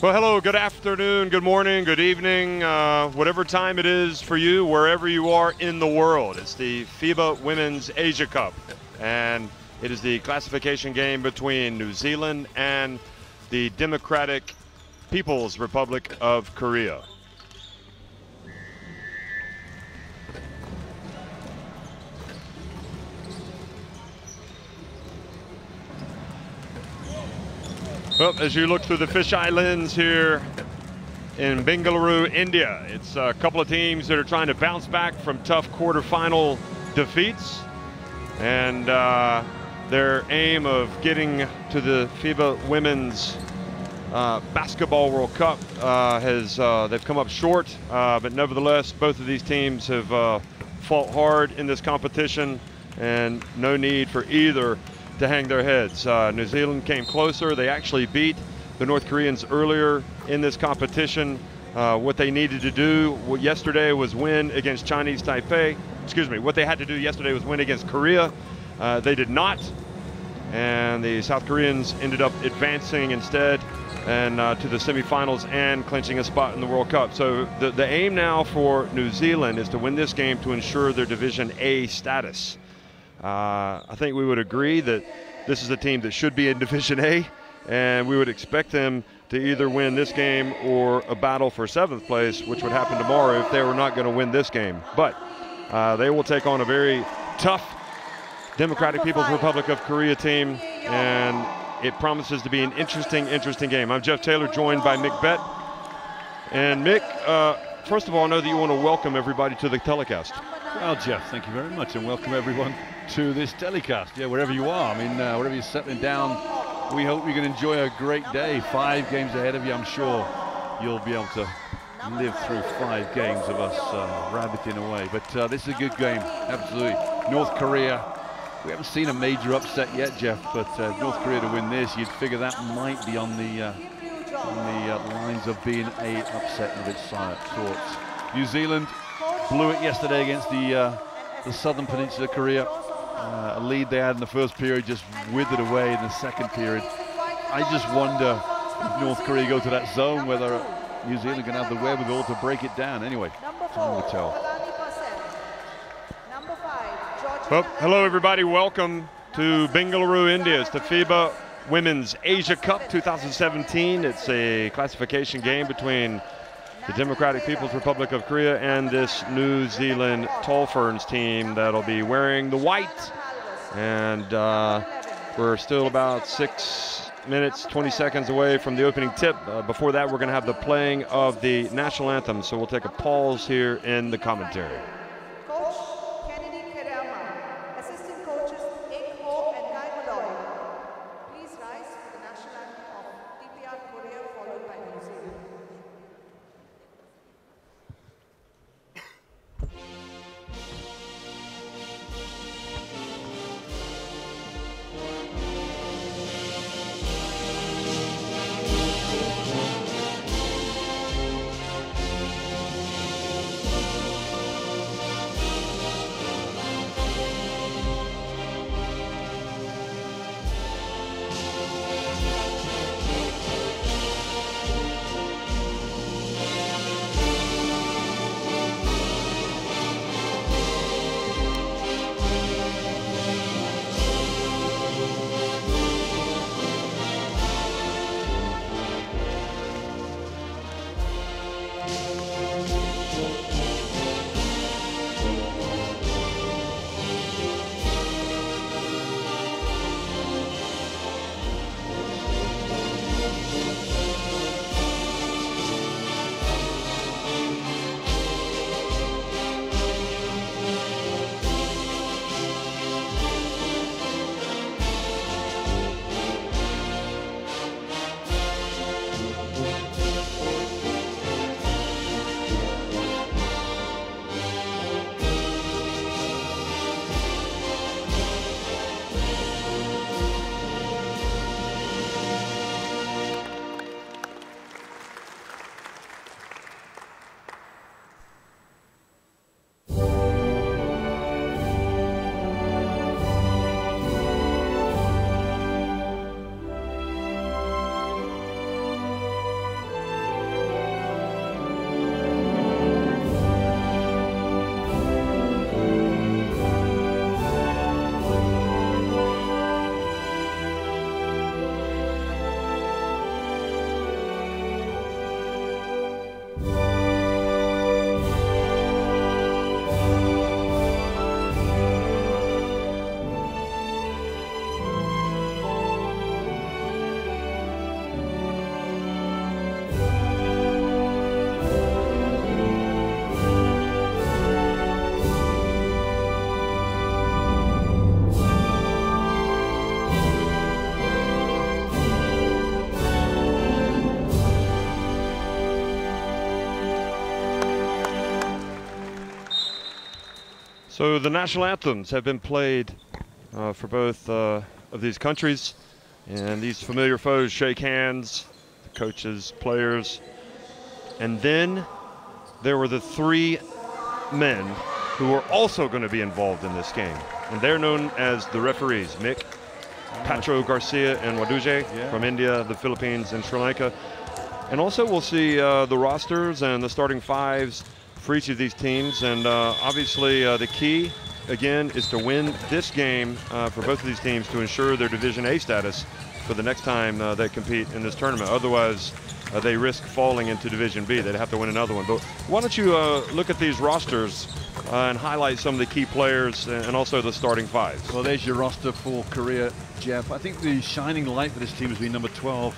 Well, hello, good afternoon, good morning, good evening, whatever time it is for you, wherever you are in the world. It's the FIBA Women's Asia Cup, and it is the classification game between New Zealand and the Democratic People's Republic of Korea. Well, as you look through the fisheye lens here in Bengaluru, India, it's a couple of teams that are trying to bounce back from tough quarterfinal defeats, and their aim of getting to the FIBA Women's Basketball World Cup they've come up short, but nevertheless, both of these teams have fought hard in this competition, and no need for either to hang their heads. New Zealand came closer. They actually beat the North Koreans earlier in this competition. What they needed to do yesterday was win against Chinese Taipei. Excuse me, what they had to do yesterday was win against Korea. They did not, and the South Koreans ended up advancing instead and to the semifinals and clinching a spot in the World Cup. So the aim now for New Zealand is to win this game to ensure their Division A status. I think we would agree that this is a team that should be in Division A, and we would expect them to either win this game or a battle for 7th place, which would happen tomorrow if they were not going to win this game. But they will take on a very tough Democratic People's Republic of Korea team, and it promises to be an interesting game. I'm Jeff Taylor, joined by Mick Bett. And Mick, first of all, I know that you want to welcome everybody to the telecast. Well, Jeff, thank you very much, and welcome everyone to this telecast. Yeah, wherever you are, I mean, wherever you're settling down, we hope you can enjoy a great day. 5 games ahead of you. I'm sure you'll be able to live through 5 games of us rabbiting away. But this is a good game, absolutely. North Korea, we haven't seen a major upset yet, Jeff, but North Korea to win this, you'd figure that might be on the lines of being a upset of its sorts. New Zealand blew it yesterday against the Southern Peninsula Korea. A lead they had in the first period just withered away in the second period. I just wonder if North Korea go to that zone, whether New Zealand can have the wherewithal to break it down. Anyway, time will tell. Well, hello everybody, welcome to Bengaluru, India. It's the FIBA Women's Asia Cup 2017. It's a classification game between the Democratic People's Republic of Korea and this New Zealand Tall Ferns team that'll be wearing the white. And we're still about 6 minutes, 20 seconds away from the opening tip. Before that, we're going to have the playing of the national anthem. So we'll take a pause here in the commentary. So the national anthems have been played for both of these countries, and these familiar foes shake hands, the coaches, players, and then there were the three men who were also going to be involved in this game, and they're known as the referees: Mick, Patro Garcia, and Waduje from India, the Philippines, and Sri Lanka. And also we'll see the rosters and the starting fives for each of these teams, and obviously the key again is to win this game for both of these teams to ensure their Division A status for the next time they compete in this tournament. Otherwise they risk falling into Division B. They'd have to win another one. But why don't you look at these rosters and highlight some of the key players and also the starting fives. Well, there's your roster for Korea, Jeff. I think the shining light for this team has been number 12,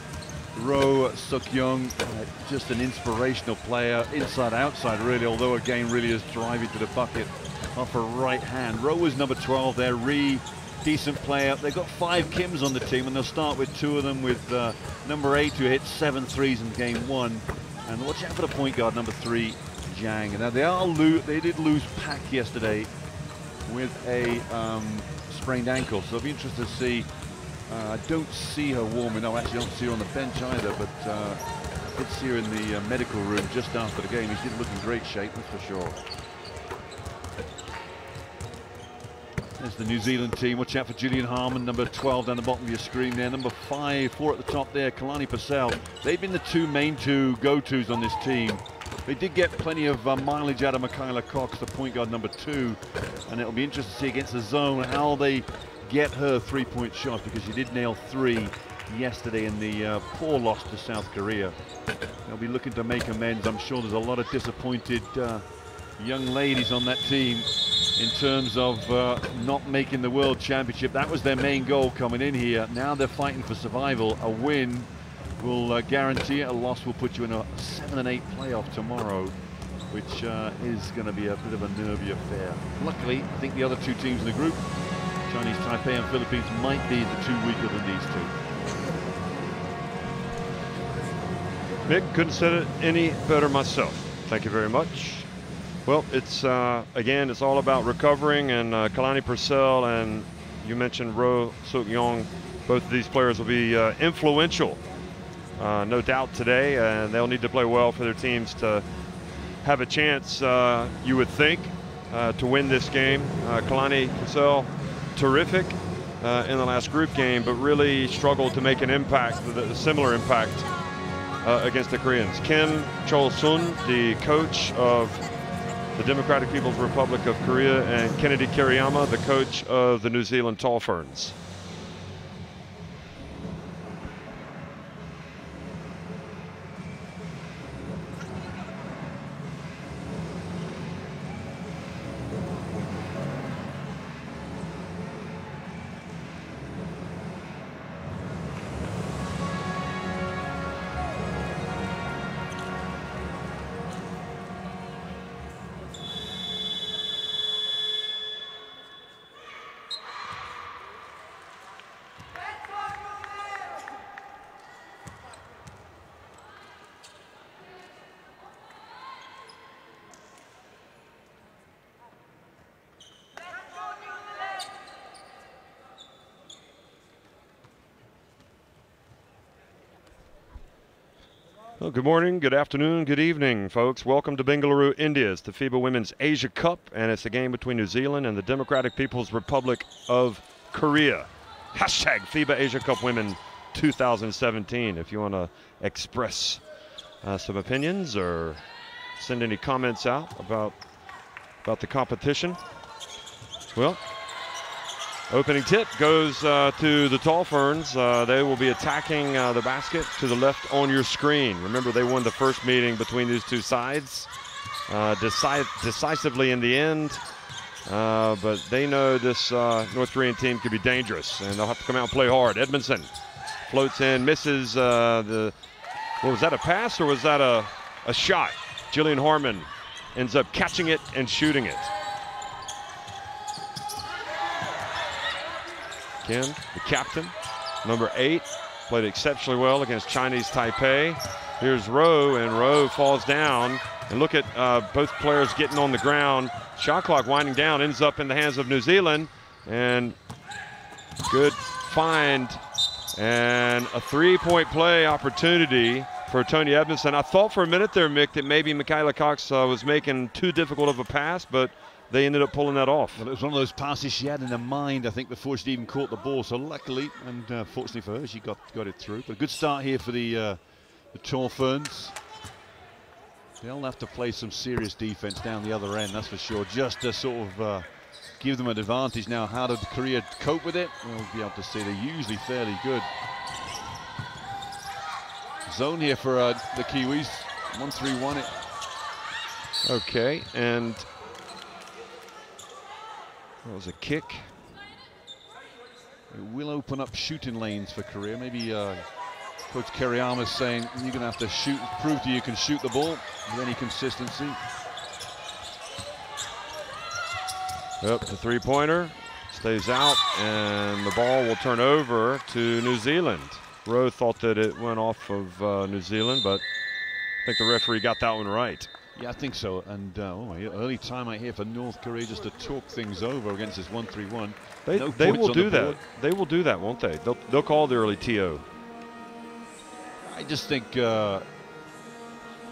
Ro Suk-young, just an inspirational player, inside outside really, although again really is driving to the bucket off her right hand. Ro was number 12 there. Ri, decent player. They've got 5 Kims on the team, and they'll start with 2 of them, with number 8 who hit 7 threes in game 1, and watch out for the point guard, number 3, Jang. Now they did lose Pak yesterday with a sprained ankle, so it'll be interesting to see. I don't see her warming. No, actually, I don't see her on the bench either, but I did see her in the medical room just after the game. She didn't look in great shape, that's for sure. There's the New Zealand team. Watch out for Julian Harmon, number 12 down the bottom of your screen there. Number 5, 4 at the top there, Kalani Purcell. They've been the main two go-tos on this team. They did get plenty of mileage out of Michaela Cox, the point guard, number 2, and it'll be interesting to see against the zone how they get her 3-point shots, because she did nail 3 yesterday in the poor loss to South Korea. They'll be looking to make amends. I'm sure there's a lot of disappointed young ladies on that team in terms of not making the World Championship. That was their main goal coming in here. Now they're fighting for survival. A win will guarantee it. A loss will put you in a 7-8 playoff tomorrow, which is going to be a bit of a nervy affair. Luckily, I think the other 2 teams in the group, Chinese Taipei and Philippines, might be the 2 weaker than these 2. Mick, couldn't said it any better myself. Thank you very much. Well, it's again, it's all about recovering, and Kalani Purcell and you mentioned Ro Suk-young. Both of these players will be influential, no doubt, today, and they'll need to play well for their teams to have a chance, you would think, to win this game. Kalani Purcell, terrific in the last group game, but really struggled to make an impact, a similar impact against the Koreans. Kim Chol-sun, the coach of the Democratic People's Republic of Korea, and Kennedy Kiriyama, the coach of the New Zealand Tall Ferns. Well, good morning, good afternoon, good evening, folks. Welcome to Bengaluru, India. It's the FIBA Women's Asia Cup, and it's a game between New Zealand and the Democratic People's Republic of Korea. Hashtag FIBA Asia Cup Women 2017. If you want to express some opinions or send any comments out about the competition. Well, opening tip goes to the Tall Ferns. They will be attacking the basket to the left on your screen. Remember, they won the first meeting between these 2 sides decisively in the end. But they know this North Korean team could be dangerous, and they'll have to come out and play hard. Edmondson floats in, misses was that a pass or was that a shot? Jillian Harmon ends up catching it and shooting it. Kim, the captain, number 8, played exceptionally well against Chinese Taipei. Here's Rowe, and Rowe falls down. And look at both players getting on the ground. Shot clock winding down, ends up in the hands of New Zealand. And good find and a three-point play opportunity for Tony Edmondson. I thought for a minute there, Mick, that maybe Michaela Cox was making too difficult of a pass, but they ended up pulling that off. Well, it was one of those passes she had in her mind, I think, before she'd even caught the ball. So luckily, and fortunately for her, she got it through. But a good start here for the Tall Ferns. They'll have to play some serious defense down the other end, that's for sure, just to sort of give them an advantage. Now, how did Korea cope with it? We'll be able to see. They're usually fairly good. Zone here for the Kiwis. 1-3-1 it. Okay, and that was a kick. It will open up shooting lanes for Korea. Maybe Coach Kiriyama's saying you're going to have to shoot, prove to you can shoot the ball with any consistency. Yep, the three-pointer stays out, and the ball will turn over to New Zealand. Rowe thought that it went off of New Zealand, but I think the referee got that one right. Yeah, I think so. And early timeout here for North Korea just to talk things over against this 1-3-1. They will do that. They will do that, won't they? They'll call the early TO. I just think.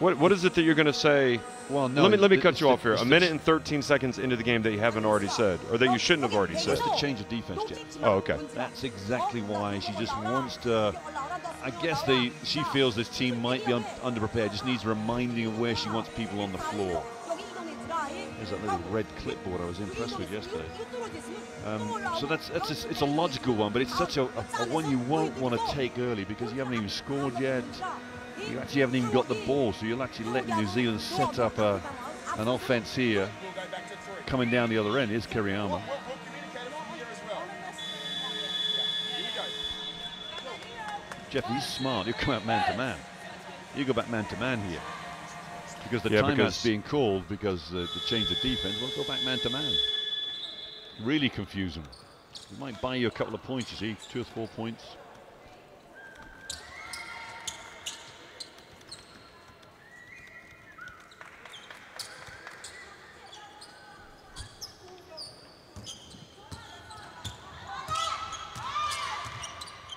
What is it that you're going to say? Well, no. Let me cut you off here. A minute and 13 seconds into the game that you haven't already said, or that you shouldn't have already said. That's to change the defense, Jeff. Oh, okay. That's exactly why she just wants to. I guess she feels this team might be underprepared. Just needs reminding of where she wants people on the floor. There's that little red clipboard I was impressed with yesterday. So it's a logical one, but it's such a one you won't want to take early because you haven't even scored yet. You actually haven't even got the ball, so you'll actually let New Zealand set up an offense here. Coming down the other end is Kiriyama. Jeff, he's smart. You come out man to man. You go back man to man here. Because the timeout's being called because the change of defense. We'll go back man to man. Really confuse them. It might buy you a couple of points, you see, 2 or 4 points.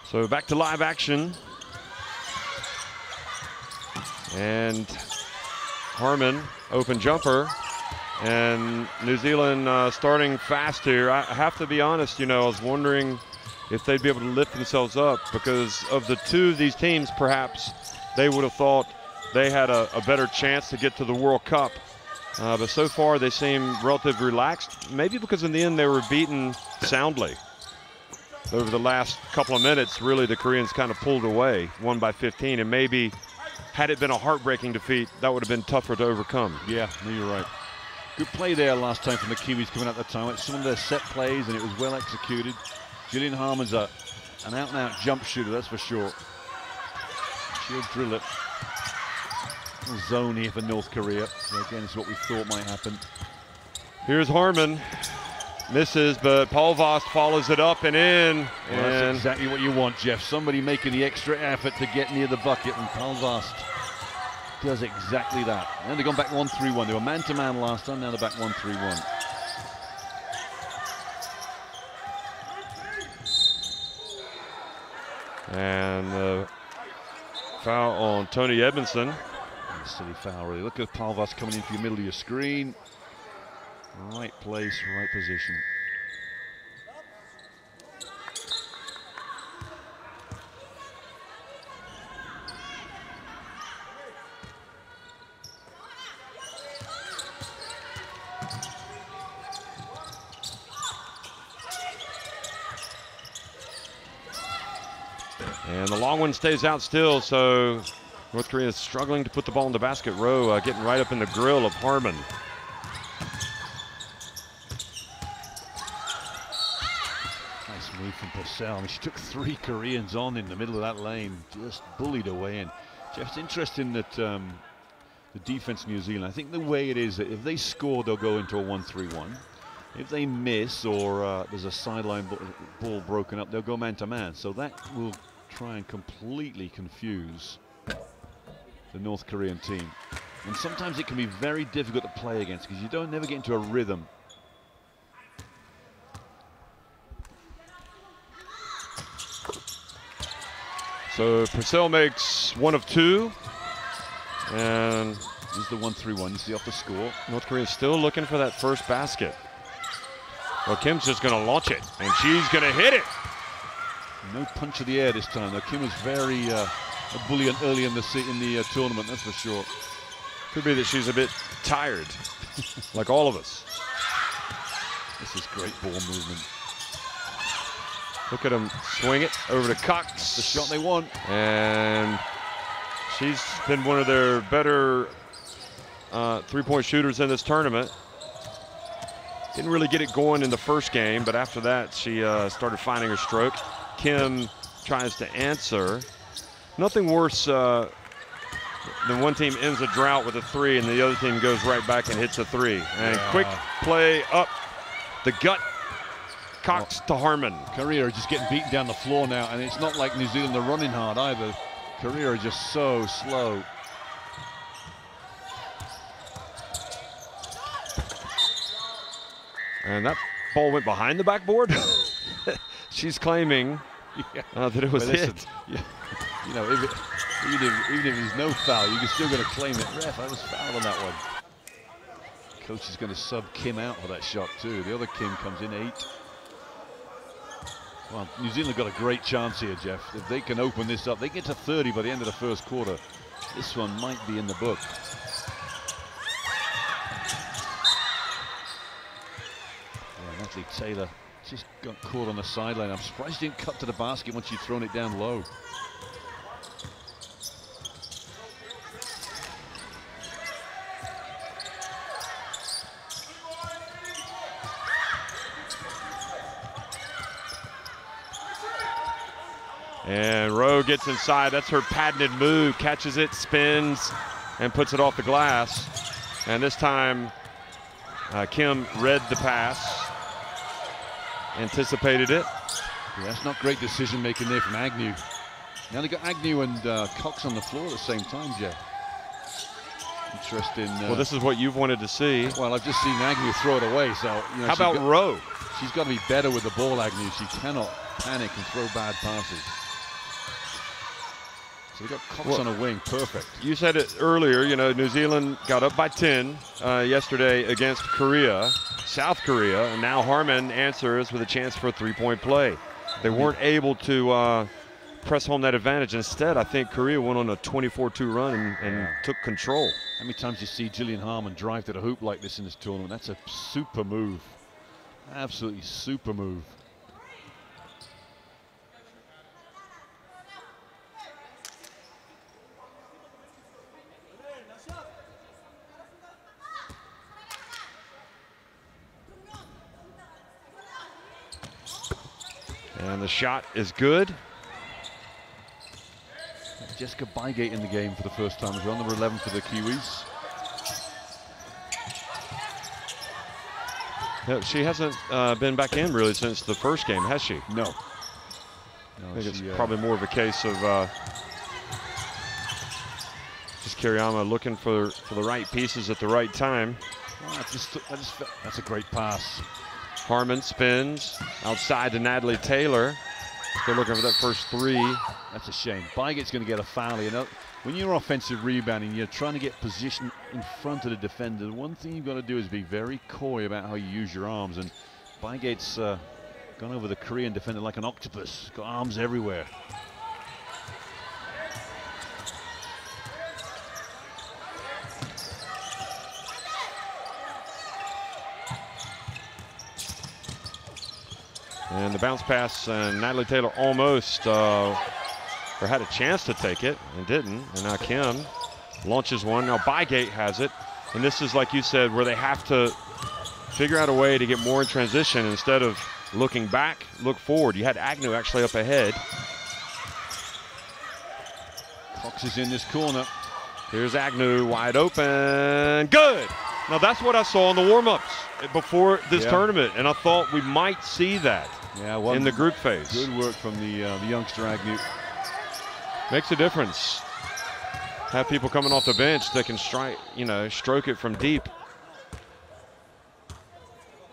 So back to live action. And Harmon, open jumper. And New Zealand starting fast here. I have to be honest, I was wondering if they'd be able to lift themselves up because of the two of these teams, perhaps they would have thought they had a better chance to get to the World Cup. But so far they seem relatively relaxed, maybe because in the end they were beaten soundly. Over the last couple of minutes, really the Koreans kind of pulled away, won by 15, and maybe had it been a heartbreaking defeat, that would have been tougher to overcome. Yeah, no, you're right. Good play there last time from the Kiwis coming out the time. It's some of their set plays, and it was well executed. Gillian Harmon's an out-and-out jump shooter, that's for sure. She'll drill it. Zone here for North Korea. So again, it's what we thought might happen. Here's Harmon. Misses, but Palvast follows it up and in. Well, that's exactly what you want, Jeff. Somebody making the extra effort to get near the bucket, and Palvast does exactly that. And they've gone back 1-3-1. They were man-to-man last time, now they're back 1-3-1. And foul on Tony Edmondson. Silly foul, really. Look at Palvast coming into the middle of your screen. Right place, right position. And the long one stays out still, so North Korea is struggling to put the ball in the basket. Rowe getting right up in the grill of Harmon. Move from Purcell. I mean, she took 3 Koreans on in the middle of that lane, just bullied away. And Jeff, it's interesting that the defense New Zealand, I think the way it is that if they score, they'll go into a 1-3-1. If they miss or there's a sideline ball broken up, they'll go man to man. So that will try and completely confuse the North Korean team. And sometimes it can be very difficult to play against because you don't never get into a rhythm. So Purcell makes 1 of 2. And here's the 1-3-1. You see off the score. North Korea's still looking for that first basket. Well, Kim's just going to launch it, and she's going to hit it. No punch of the air this time, though. Kim was very ebullient early in the tournament, that's for sure. Could be that she's a bit tired, like all of us. This is great ball movement. Look at him swing it over to Cox. The shot they want. And she's been one of their better three-point shooters in this tournament. Didn't really get it going in the first game, but after that, she started finding her stroke. Kim tries to answer. Nothing worse than one team ends a drought with a 3 and the other team goes right back and hits a 3. And quick play up the gut. Cox to Harmon. Korea are just getting beaten down the floor now, and it's not like New Zealand are running hard either. Korea are just so slow. And that ball went behind the backboard. She's claiming that it was hit. Yeah. You know, even if there's no foul, you're still going to claim it. Ref, I was fouled on that one. Coach is going to sub Kim out for that shot too. The other Kim comes in 8. Well, New Zealand got a great chance here, Jeff. If they can open this up, they get to 30 by the end of the first quarter. This one might be in the book. Natalie Taylor just got caught on the sideline. I'm surprised she didn't cut to the basket once she'd thrown it down low. And Rowe gets inside. That's her patented move. Catches it, spins, and puts it off the glass. And this time, Kim read the pass, anticipated it. Yeah, that's not great decision making there from Agnew. Now they got Agnew and Cox on the floor at the same time, Jeff. Interesting. Well, this is what you've wanted to see. Well, I've just seen Agnew throw it away. So you know, how about Rowe? She's got to be better with the ball, Agnew. She cannot panic and throw bad passes. So we got Cox on a wing, perfect. You said it earlier, you know, New Zealand got up by 10 yesterday against Korea, South Korea, and now Harmon answers with a chance for a three-point play. They weren't able to press home that advantage. Instead, I think Korea went on a 24-2 run and took control. How many times you see Jillian Harmon drive to the hoop like this in this tournament? That's a super move. Absolutely super move. And the shot is good. Jessica Bygate in the game for the first time as well, number 11 for the Kiwis. No, she hasn't been back in really since the first game, has she? No. I think it's probably more of a case of just Kiriyama looking for the right pieces at the right time. Well, that's a great pass. Harmon spins outside to Natalie Taylor. They're looking for that first 3. That's a shame. Bygate's going to get a foul. You know, when you're offensive rebounding, you're trying to get position in front of the defender. The one thing you've got to do is be very coy about how you use your arms. And Bygate's gone over the Korean defender like an octopus. Got arms everywhere. And the bounce pass, and Natalie Taylor almost or had a chance to take it and didn't. And now Kim launches one. Now Bygate has it. And this is, like you said, where they have to figure out a way to get more in transition. Instead of looking back, look forward. You had Agnew actually up ahead. Cox is in this corner. Here's Agnew wide open. Good. Now that's what I saw in the warm-ups before this tournament, and I thought we might see that in the group phase. Good work from the youngster Agnew. Makes a difference. have people coming off the bench that can strike, stroke it from deep.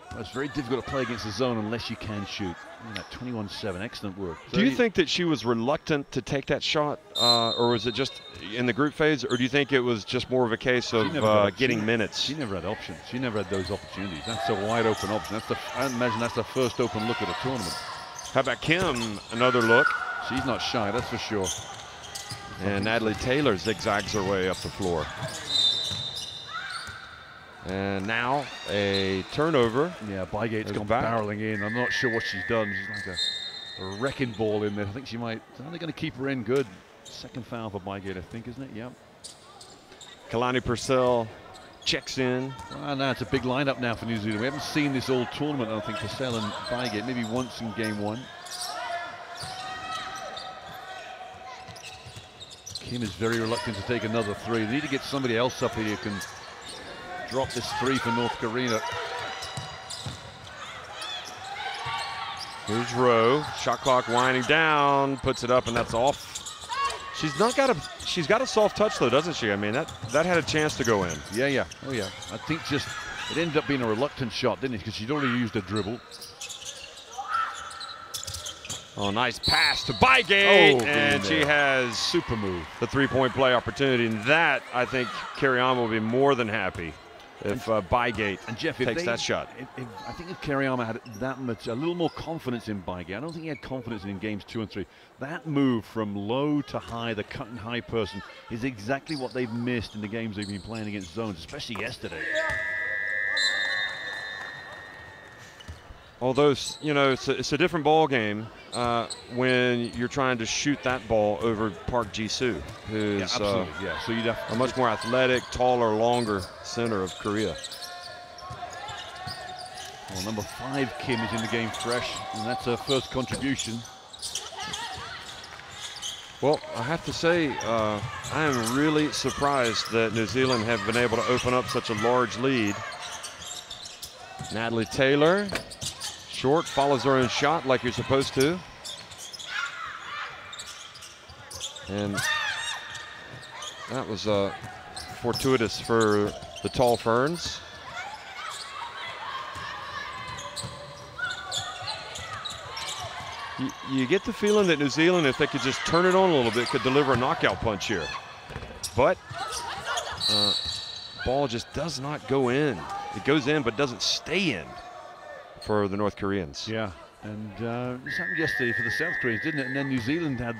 Well, it's very difficult to play against the zone unless you can shoot. That 21-7, excellent work. Do you think that she was reluctant to take that shot, or was it just in the group phase, or do you think it was just more of a case of getting minutes? She never had options. She never had those opportunities. That's a wide open option. I imagine that's the first open look at a tournament. How about Kim? Another look. She's not shy, that's for sure. And Natalie Taylor zigzags her way up the floor. And now a turnover. Yeah, Bygate's gone barreling in. I'm not sure what she's done. She's like a wrecking ball in there. I think she might. Are they going to keep her in? Good. Second foul for Bygate, I think, isn't it? Yep. Kalani Purcell checks in. Well, now it's a big lineup now for New Zealand. We haven't seen this all tournament, I don't think, Purcell and Bygate. Maybe once in game one. Kim is very reluctant to take another three. They need to get somebody else up here who can drop this three for North Korea. Here's Rowe. Shot clock winding down. Puts it up, and that's off. She's got a soft touch though, doesn't she? I mean, that had a chance to go in. Yeah. Oh yeah. I think just it ended up being a reluctant shot, didn't it? Because she'd already used a dribble. Oh, nice pass to Bygate, oh, and she has super move. The three-point play opportunity, and that I think Kariyama will be more than happy if Bygate and Jeff takes that shot. I think if Kariyama had a little more confidence in Bygate, I don't think he had confidence in games 2 and 3. That move from low to high, the cut and high person, is exactly what they've missed in the games they've been playing against zones, especially yesterday. Although, it's a different ball game when you're trying to shoot that ball over Park Ji-soo, who's so you'd have a much more athletic, taller, longer center of Korea. Well, number 5, Kim, is in the game fresh, and that's her first contribution. Well, I have to say, I am really surprised that New Zealand have been able to open up such a large lead. Natalie Taylor. Short, follows her own shot like you're supposed to. And that was fortuitous for the Tall Ferns. You get the feeling that New Zealand, if they could just turn it on a little bit, could deliver a knockout punch here. But ball just does not go in. It goes in but doesn't stay in for the North Koreans. Yeah, and this happened yesterday for the South Koreans, didn't it? And then New Zealand had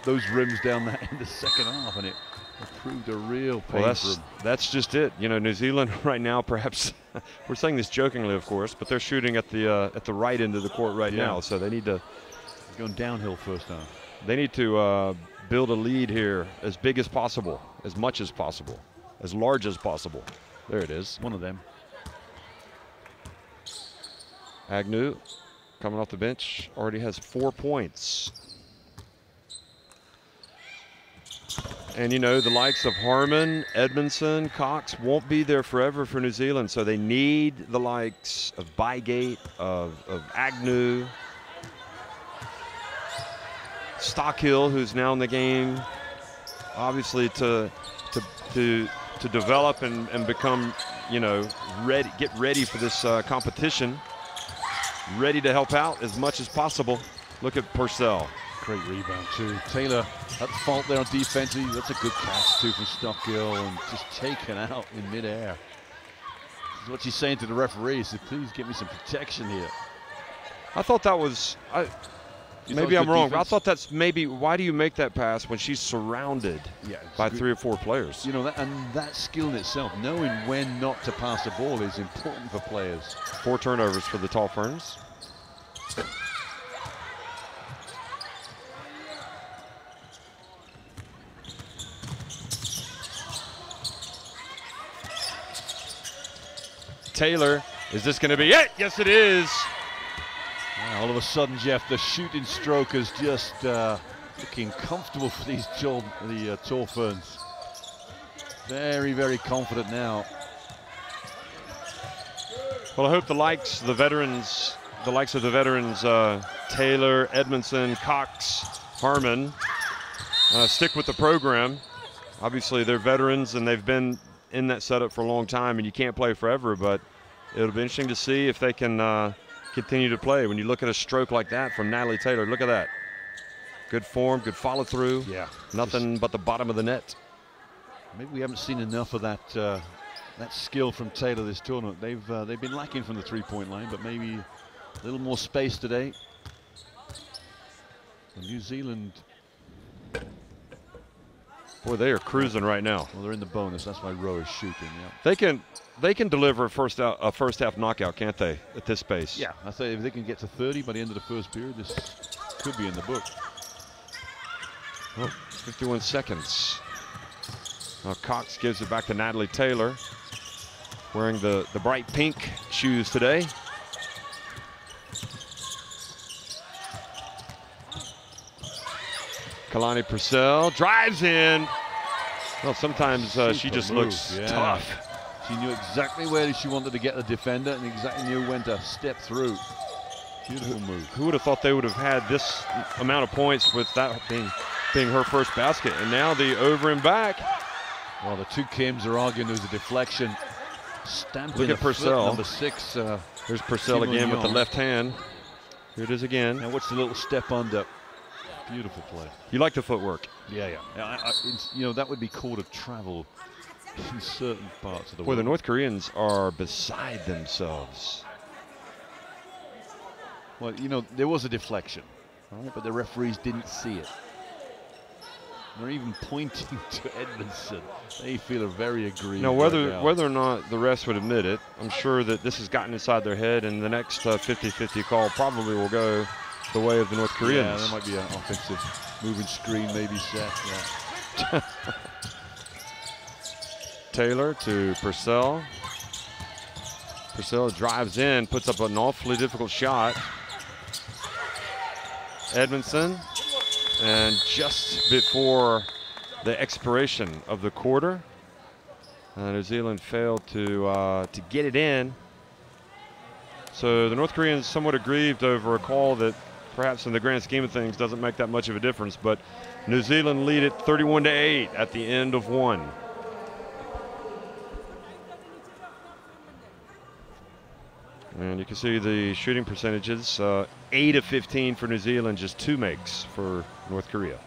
those rims down that in the second half, and it proved a real pain for them. That's just it. New Zealand right now, perhaps we're saying this jokingly, of course, but they're shooting at the right end of the court right now, so they need to. It's going downhill first half. They need to build a lead here as big as possible, as much as possible, as large as possible. There it is. One of them. Agnew, coming off the bench, already has 4 points. And the likes of Harmon, Edmondson, Cox won't be there forever for New Zealand, so they need the likes of Bygate, of Agnew, Stockhill, who's now in the game, obviously to develop and become, ready, get ready for this competition. Ready to help out as much as possible. Look at Purcell. Great rebound too. Taylor at fault there on defense. That's a good catch too from Stockhill, and just taken out in midair. This is what she's saying to the referee. So please give me some protection here. I thought that was. Maybe I'm wrong, but I thought that's maybe. Why do you make that pass when she's surrounded by 3 or 4 players? And that skill in itself, knowing when not to pass the ball, is important for players. 4 turnovers for the Tall Ferns. Taylor, is this going to be it? Yes, it is. All of a sudden, Jeff, the shooting stroke is just looking comfortable for these Tall Ferns. Very, very confident now. Well, I hope the likes of the veterans, Taylor, Edmondson, Cox, Harmon, stick with the program Obviously, they're veterans, and they've been in that setup for a long time, and you can't play forever, but it'll be interesting to see if they can continue to play. When you look at a stroke like that from Natalie Taylor, look at that. Good form, good follow through. Yeah. Nothing but the bottom of the net. Maybe we haven't seen enough of that that skill from Taylor this tournament. They've been lacking from the three-point line, but maybe a little more space today. New Zealand. Boy, they are cruising right now. Well, they're in the bonus. That's why Rowe is shooting. Yeah. They can deliver a first half knockout, can't they? At this pace. Yeah. I say if they can get to 30 by the end of the first period, this could be in the book. Oh, 51 seconds. Now Cox gives it back to Natalie Taylor, wearing the bright pink shoes today. Kalani Purcell drives in. Well, sometimes she just looks tough. She knew exactly where she wanted to get the defender and exactly knew when to step through. Beautiful move. Who would have thought they would have had this amount of points with that being her first basket? And now the over and back. Well, the two Kims are arguing there's a deflection. Stamped Look in at Purcell. Number 6. There's Purcell again with the left hand. Here it is again. Now what's the little step under? Beautiful play. You like the footwork? Yeah. You know, that would be called a travel in certain parts of the Boy, world. the North Koreans are beside themselves. Well, you know, there was a deflection, right? But the referees didn't see it. They're even pointing to Edmondson. They feel very aggrieved. Now, whether or not the refs would admit it, I'm sure that this has gotten inside their head, and the next 50-50 call probably will go the way of the North Koreans. Yeah, there might be an offensive moving screen maybe set. Yeah. Taylor to Purcell. Purcell drives in, puts up an awfully difficult shot. Edmondson, and just before the expiration of the quarter, New Zealand failed to get it in. So the North Koreans somewhat aggrieved over a call that perhaps in the grand scheme of things doesn't make that much of a difference, but New Zealand lead it 31-8 at the end of one. And you can see the shooting percentages, 8 of 15 for New Zealand, just 2 makes for North Korea.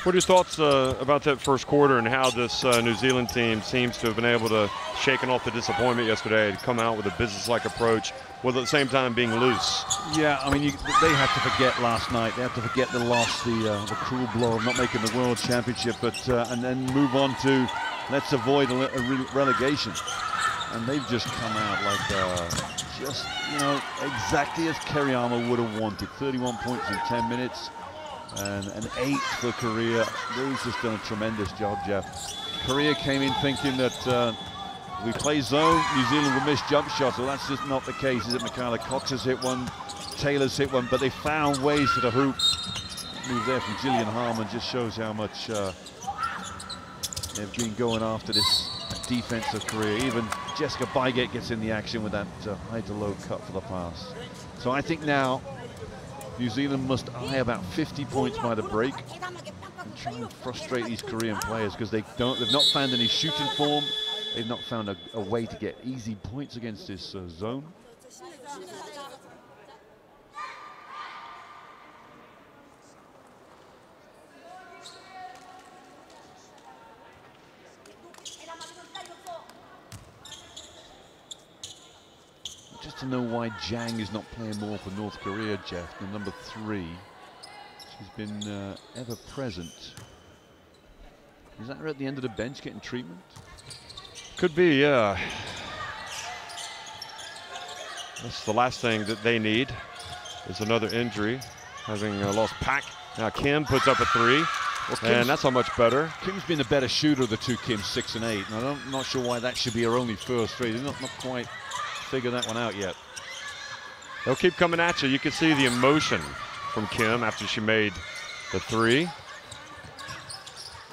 What are your thoughts about that first quarter and how this New Zealand team seems to have been able to shaken off the disappointment yesterday and come out with a business-like approach, while at the same time being loose? Yeah, I mean, they have to forget last night. They have to forget the loss, the cruel blow of not making the World Championship, but and then move on to let's avoid a relegation. And they've just come out like just, you know, exactly as Kerryama would have wanted. 31 points in 10 minutes. And an 8 for Korea. They've just done a tremendous job, Jeff. Korea came in thinking that we play zone, New Zealand will miss jump shots. Well, that's just not the case, is it, Michaela? Cox has hit one, Taylor's hit one, but they found ways to the hoop. Move there from Gillian Harmon just shows how much they've been going after this defense of Korea. Even Jessica Bygate gets in the action with that high to low cut for the pass. So I think now New Zealand must eye about 50 points by the break and try and frustrate these Korean players, because they've not found any shooting form. They've not found a way to get easy points against this zone. Just to know why Jang is not playing more for North Korea, Jeff, the number 3. She's been ever present. Is that her at the end of the bench getting treatment? Could be, yeah. That's the last thing that they need, is another injury, having lost Pak. Now Kim puts up a 3. Well, that's how much better. Kim's been the better shooter of the two Kims, 6 and 8. And I'm not sure why that should be her only first three. They've not quite figured that one out yet. They'll keep coming at you. You can see the emotion from Kim after she made the three.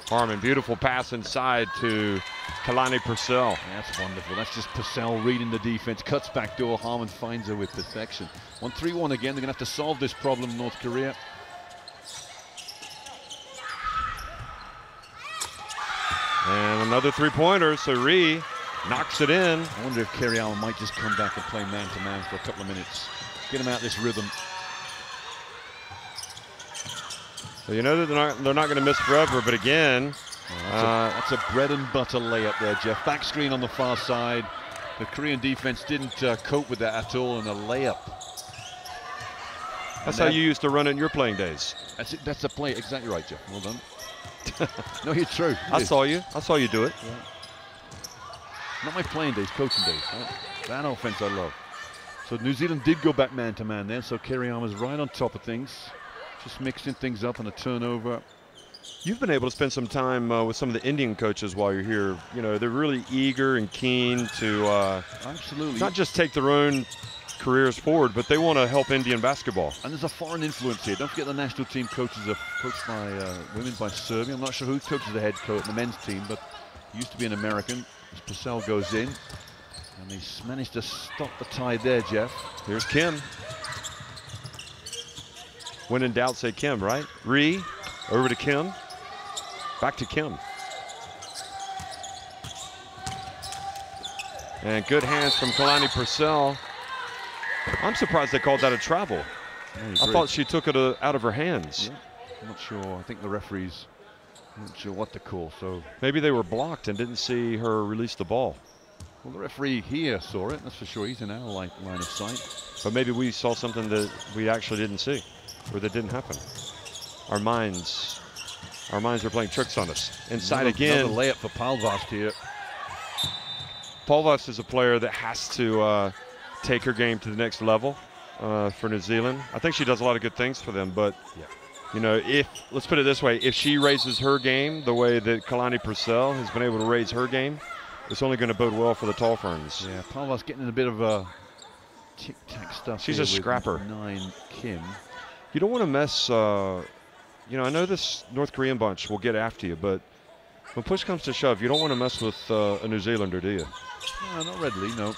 Harmon, beautiful pass inside to Kalani Purcell. Yeah, that's wonderful. That's just Purcell reading the defense. Cuts back door. Harmon finds her with perfection. 1-3-1 again. They're going to have to solve this problem, North Korea. And another three-pointer. So Ree knocks it in. I wonder if Kiriyama might just come back and play man-to-man for a couple of minutes. Get him out this rhythm. So you know that they're not going to miss forever, but again, that's a bread and butter layup there, Jeff. Back screen on the far side. The Korean defense didn't cope with that at all, and a layup. That's how you used to run it in your playing days. That's it. That's the play. Exactly right, Jeff. Well done. No, you're true. I saw you. I saw you do it. Yeah. Not my playing days, coaching days. That offense I love. So New Zealand did go back man-to-man there, so Kiriyama's right on top of things. Just mixing things up on a turnover. You've been able to spend some time with some of the Indian coaches while you're here. You know, they're really eager and keen to absolutely not just take their own careers forward, but they want to help Indian basketball. And there's a foreign influence here. Don't forget the national team coaches are coached by women by Serbia. I'm not sure who coaches the head coach, the men's team, but he used to be an American. As Purcell goes in, and he's managed to stop the tide there, Jeff. Here's Kim. When in doubt, say Kim, right? Ree, over to Kim. Back to Kim. And good hands from Kalani Purcell. I'm surprised they called that a travel. I thought she took it out of her hands. Yeah. I'm not sure. I think the referees, I'm not sure what to call. So maybe they were blocked and didn't see her release the ball. Well, the referee here saw it. That's for sure. He's in our line of sight. But maybe we saw something that we actually didn't see, or that didn't happen. Our minds are playing tricks on us. Inside again. Another layup for Palvast here. Palvast is a player that has to take her game to the next level for New Zealand. I think she does a lot of good things for them, but you know, let's put it this way, if she raises her game the way that Kalani Purcell has been able to raise her game, it's only going to bode well for the Tall Ferns. Yeah, Palvast getting in a bit of a tic-tac stuff. She's a scrapper. 9 Kim. You don't want to mess, you know, I know this North Korean bunch will get after you, but when push comes to shove, you don't want to mess with a New Zealander, do you? No, not readily, no.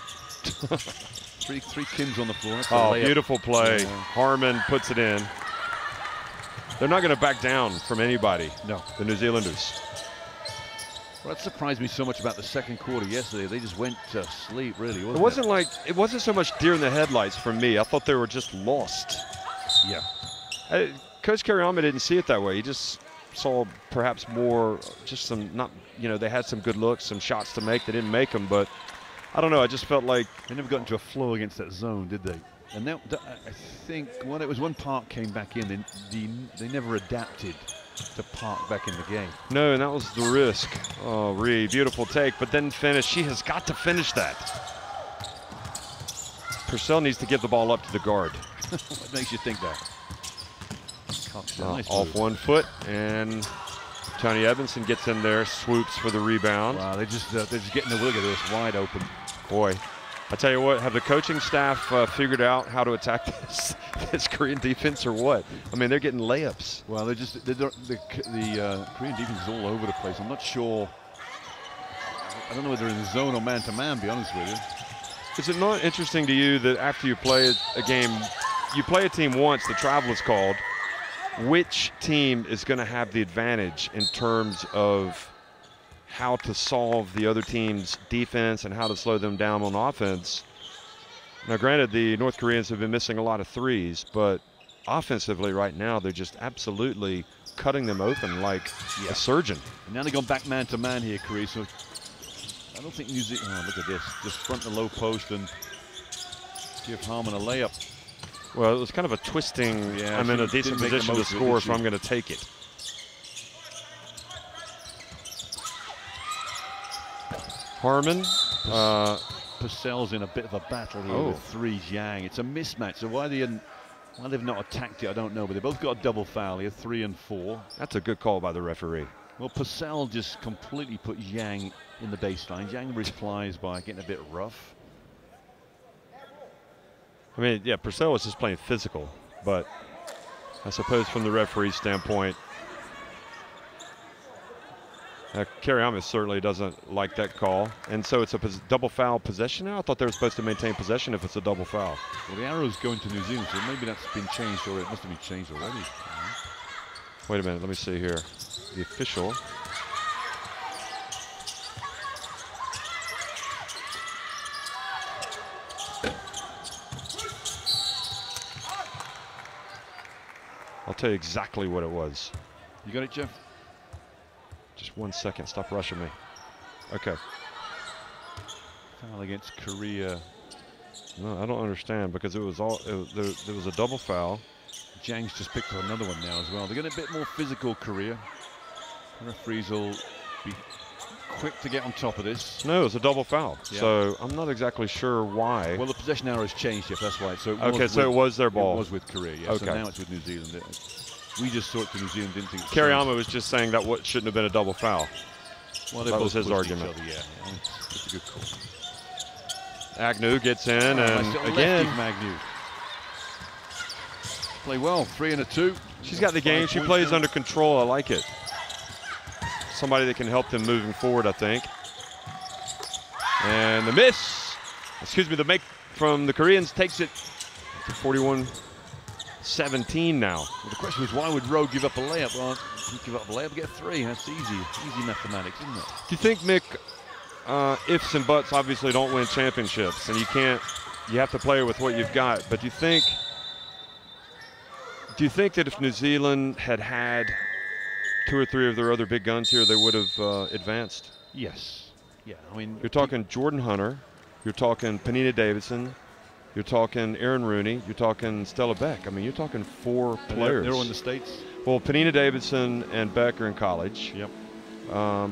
three Kims on the floor. Oh, beautiful play. Yeah. Harmon puts it in. They're not going to back down from anybody. No. The New Zealanders. Well, that surprised me so much about the second quarter yesterday. They just went to sleep, really. It wasn't so much deer in the headlights for me. I thought they were just lost. Yeah. Coach Kiriyama didn't see it that way. He just saw perhaps more, just some, not, you know, they had some good looks, some shots to make. They didn't make them, but I don't know. I just felt like they never got into a flow against that zone, did they? And that, I think when Park came back in, they never adapted to Park back in the game. No, and that was the risk. Oh, Ree, beautiful take, but then finish. She has got to finish that. Purcell needs to give the ball up to the guard. What makes you think that? Nice off 1 foot, and Tony Evanson gets in there, swoops for the rebound. Wow, they're just getting a look at this, wide open. Boy, I tell you what, have the coaching staff figured out how to attack this Korean defense or what? I mean, they're getting layups. Well, the Korean defense is all over the place. I'm not sure. I don't know whether they're in zone or man-to-man, be honest with you. Is it not interesting to you that after you play a game, you play a team once, the travel is called, which team is going to have the advantage in terms of how to solve the other team's defense and how to slow them down on offense? Now, granted, the North Koreans have been missing a lot of threes, but offensively right now, they're just absolutely cutting them open like a surgeon. And now they've gone back man-to-man here, Korea, so I don't think New Zealand, oh, look at this, just front the low post and give Harmon a layup. Well, it was kind of a twisting, I'm in a decent position to score, so I'm going to take it. Harmon. Purcell's in a bit of a battle here with 3 Yang. It's a mismatch, so why Why they've not attacked it, I don't know, but they both got a double foul here, 3 and 4. That's a good call by the referee. Well, Purcell just completely put Zhang in the baseline. Zhang replies by getting a bit rough. I mean, yeah, Purcell was just playing physical, but I suppose from the referee's standpoint, Kariyama certainly doesn't like that call. And so it's a double foul possession now? I thought they were supposed to maintain possession if it's a double foul. Well, the arrow's going to New Zealand, so maybe that's been changed, or it must have been changed already. Wait a minute, let me see here. The official. I'll tell you exactly what it was. You got it, Jeff? Just 1 second, stop rushing me. Okay. Foul against Korea. No, I don't understand, because it was all, there was a double foul. Zhang's just picked up another one now as well. They're getting a bit more physical, Korea. The referees will be quick to get on top of this. No, it was a double foul. Yeah. So I'm not exactly sure why. Well, the possession arrow has changed, Jeff, that's why. So it was their ball. It was with Korea, yeah. Okay. So now it's with New Zealand. We just saw it to New Zealand, didn't think it was Kariyama was just saying that what shouldn't have been a double foul. Well, that was his argument. Other, yeah. It's a good call. Agnew gets in, and again, Agnew. Play well, 3 and a 2. She's got the game. She plays under control. I like it. Somebody that can help them moving forward, I think. And the miss, excuse me, the make from the Koreans takes it to 41-17 now. Well, the question was, why would Rowe give up a layup? Well, give up a layup, get 3. That's easy mathematics, isn't it? Do you think, Mick, ifs and buts obviously don't win championships, and you have to play with what you've got, but do you think that if New Zealand had 2 or 3 of their other big guns here, they would have advanced? Yes. Yeah, I mean, you're talking Jordan Hunter, you're talking Penina Davidson, you're talking Aaron Rooney, you're talking Stella Beck. I mean, you're talking 4 players. They're all in the States? Well, Penina Davidson and Beck are in college. Yep. I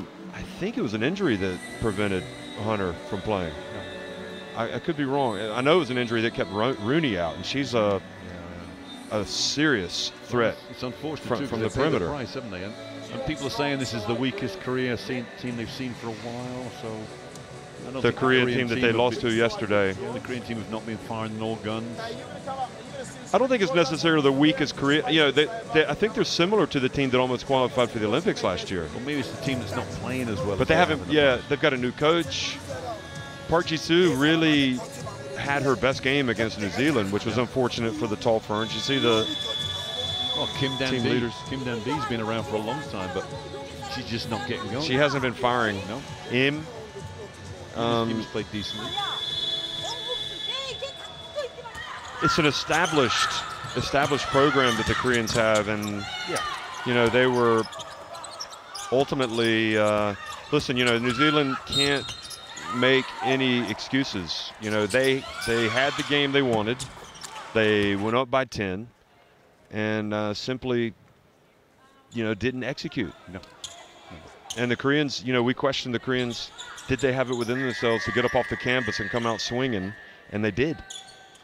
think it was an injury that prevented Hunter from playing. I could be wrong. I know it was an injury that kept Rooney out, and she's a serious threat. It's unfortunate from the perimeter. Price, haven't they? And people are saying this is the weakest Korea team they've seen for a while. So I don't the Korean team that they lost to yesterday. Yeah, the Korean team have not been firing on all guns. I don't think it's necessarily the weakest Korea. You know, I think they're similar to the team that almost qualified for the Olympics last year. Well, maybe it's the team that's not playing as well. But they haven't. Yeah, they've got a new coach. Park Ji-soo really had her best game against New Zealand, which was unfortunate for the Tall Ferns. You see the Kim team leaders. Kim Dan-B's been around for a long time, but she's just not getting going. She hasn't been firing. No. Kim has played decently. It's an established program that the Koreans have, and you know, they were ultimately listen, you know, New Zealand can't make any excuses. You know, they had the game they wanted. They went up by 10 and simply, you know, didn't execute. No. And the Koreans, you know, we questioned the Koreans, did they have it within themselves to get up off the canvas and come out swinging? And they did.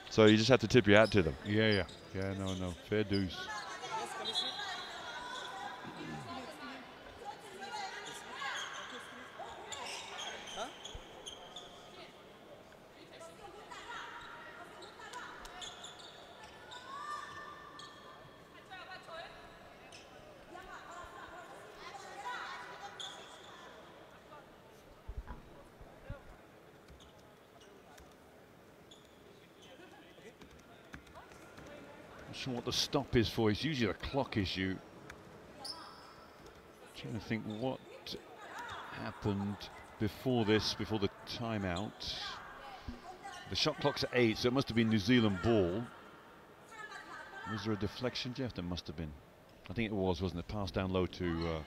So you just have to tip your hat to them. Yeah, no, fair dues. What the stop is for. It's usually a clock issue. Trying to think what happened before this, before the timeout. The shot clock's at 8, so it must have been New Zealand ball. Was there a deflection, Jeff? There must have been. I think it was, wasn't it? Passed down low to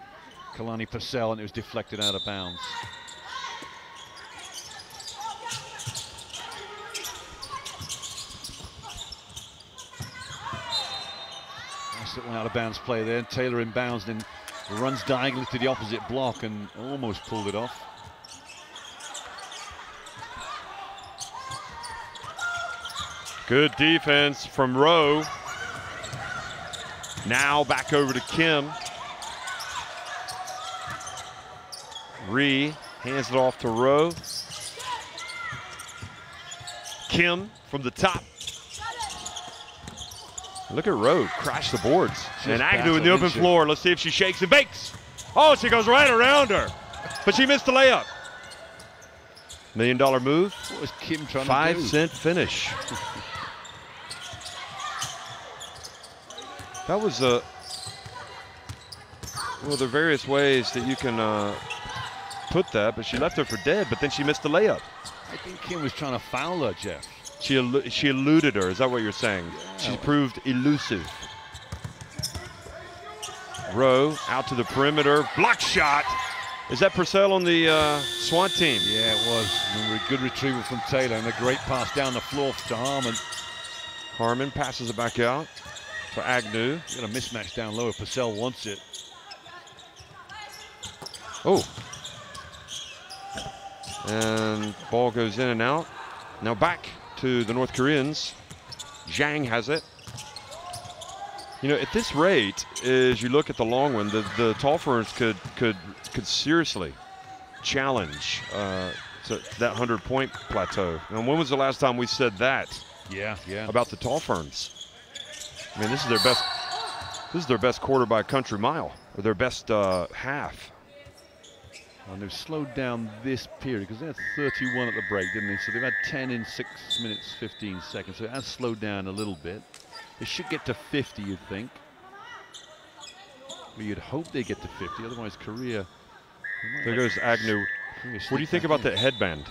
Kalani Purcell, and it was deflected out of bounds. Little out of bounds play there. Taylor inbounds, then runs diagonally to the opposite block and almost pulled it off. Good defense from Rowe. Now back over to Kim. Ree hands it off to Rowe. Kim from the top. Look at Rowe crash the boards. And Agnew in the open floor. Let's see if she shakes and bakes. Oh, she goes right around her. But she missed the layup. $1 million move. What was Kim trying to do? 5-cent finish. That was a. Well, there are various ways that you can put that, but she left her for dead, but then she missed the layup. I think Kim was trying to foul her, Jeff. She eluded her. Is that what you're saying? Yeah. She's proved elusive. Rowe out to the perimeter. Block shot. Is that Purcell on the SWAT team? Yeah, it was. Remember, a good retrieval from Taylor and a great pass down the floor to Harmon. Harmon passes it back out for Agnew. Got a mismatch down low if Purcell wants it. Oh. And ball goes in and out. Now back to the North Koreans. Zhang has it. You know, at this rate, as you look at the long one, the tall ferns could seriously challenge to that 100-point plateau. And when was the last time we said that? Yeah. About the tall ferns. I mean, this is their best. This is their best quarter by a country mile, or their best half. And they've slowed down this period because they had 31 at the break, didn't they? So they've had 10 in 6 minutes, 15 seconds. So it has slowed down a little bit. They should get to 50, you'd think. Well, you'd hope they get to 50, otherwise Korea. There goes Agnew. What do you think about that headband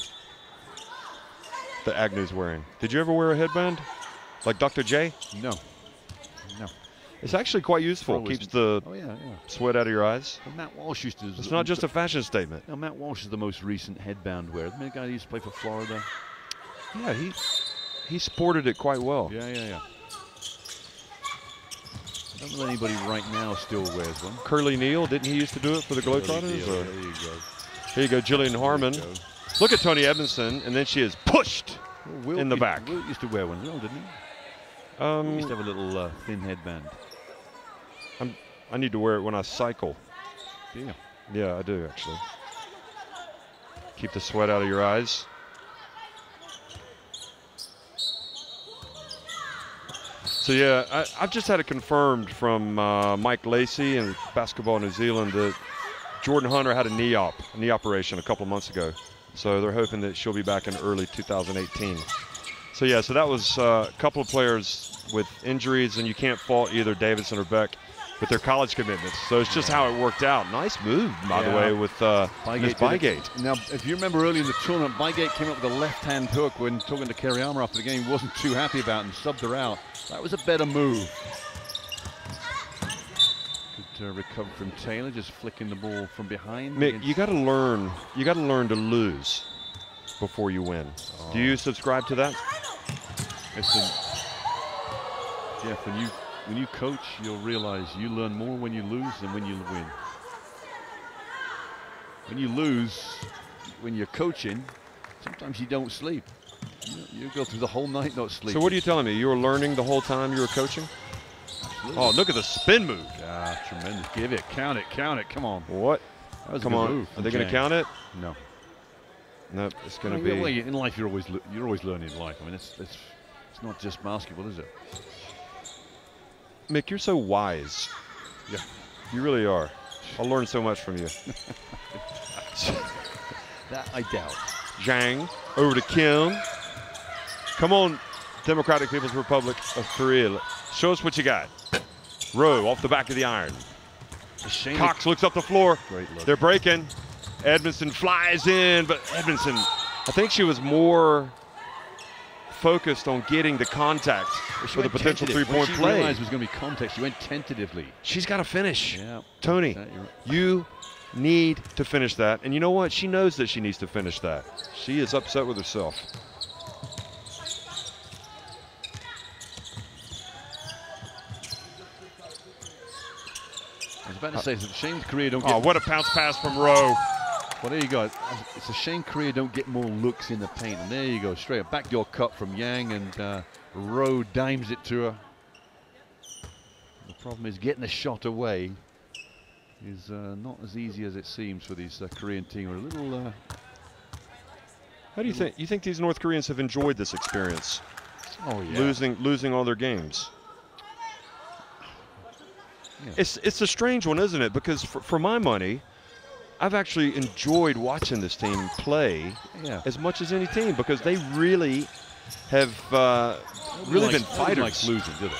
that Agnew's wearing? Did you ever wear a headband? Like Dr. J? No. It's actually quite useful. Keeps the sweat out of your eyes. Well, Matt Walsh used to. It's not just a fashion statement. No, Matt Walsh is the most recent headband wearer. The guy who used to play for Florida. Yeah, he sported it quite well. Yeah. I don't know anybody right now still wears one. Curly Neal, didn't he used to do it for the Globetrotters? There you go. Here you go, Jillian Harmon. Look at Tony Edmondson, and then she is pushed in the back. Will used to wear one as well, didn't he? He used to have a little thin headband. I need to wear it when I cycle. Yeah. Yeah, I do actually. Keep the sweat out of your eyes. So yeah, I've just had it confirmed from Mike Lacey and Basketball New Zealand that Jordan Hunter had a knee operation a couple of months ago. So they're hoping that she'll be back in early 2018. So yeah, so that was a couple of players with injuries, and you can't fault either Davidson or Beck with their college commitments. So it's just how it worked out. Nice move, by the way, with Ms. Bygate. Now, if you remember early in the tournament, Bygate came up with a left-hand hook when talking to Kerry Armour after the game. He wasn't too happy about it and subbed her out. That was a better move. Good recover from Taylor, just flicking the ball from behind. Mick, you got to learn. You got to learn to lose before you win. Oh. Do you subscribe to that? Listen, Jeff, when you coach, you'll realize you learn more when you lose than when you win. When you lose, when you're coaching, sometimes you don't sleep. You go through the whole night not sleeping. So what are you telling me? You were learning the whole time you were coaching? Absolutely. Oh, look at the spin move. Ah, tremendous. Give it. Count it. Come on. What? That was Come on. Move. Are they going to count it? No. No, it's going to be. Well, in life, you're always learning in life. I mean, it's not just basketball, is it? Mick, you're so wise. Yeah. You really are. I'll learn so much from you. That I doubt. Zhang over to Kim. Come on, Democratic People's Republic of Korea. Show us what you got. Rowe off the back of the iron. Cox looks up the floor. Great look. They're breaking. Edmondson flies in, but Edmondson, I think she was more focused on getting the contact for the potential three-point play. She realized it was going to be contact. She went tentatively. She's got to finish. Yeah. Tony, you need to finish that. And you know what? She knows that she needs to finish that. She is upset with herself. I was about to say, it's a shame Korea don't get... Oh, what a bounce pass from Rowe. Well, there you go. It's a shame Korea don't get more looks in the paint. And there you go, straight up backdoor cut from Yang, and Rowe dimes it to her. The problem is getting a shot away is not as easy as it seems for these Korean team. We're a little. How do you think? You think these North Koreans have enjoyed this experience? Oh yeah. Losing all their games. Yeah. It's a strange one, isn't it? Because for my money, I've actually enjoyed watching this team play as much as any team, because they really have been fighters. Like losing, do they?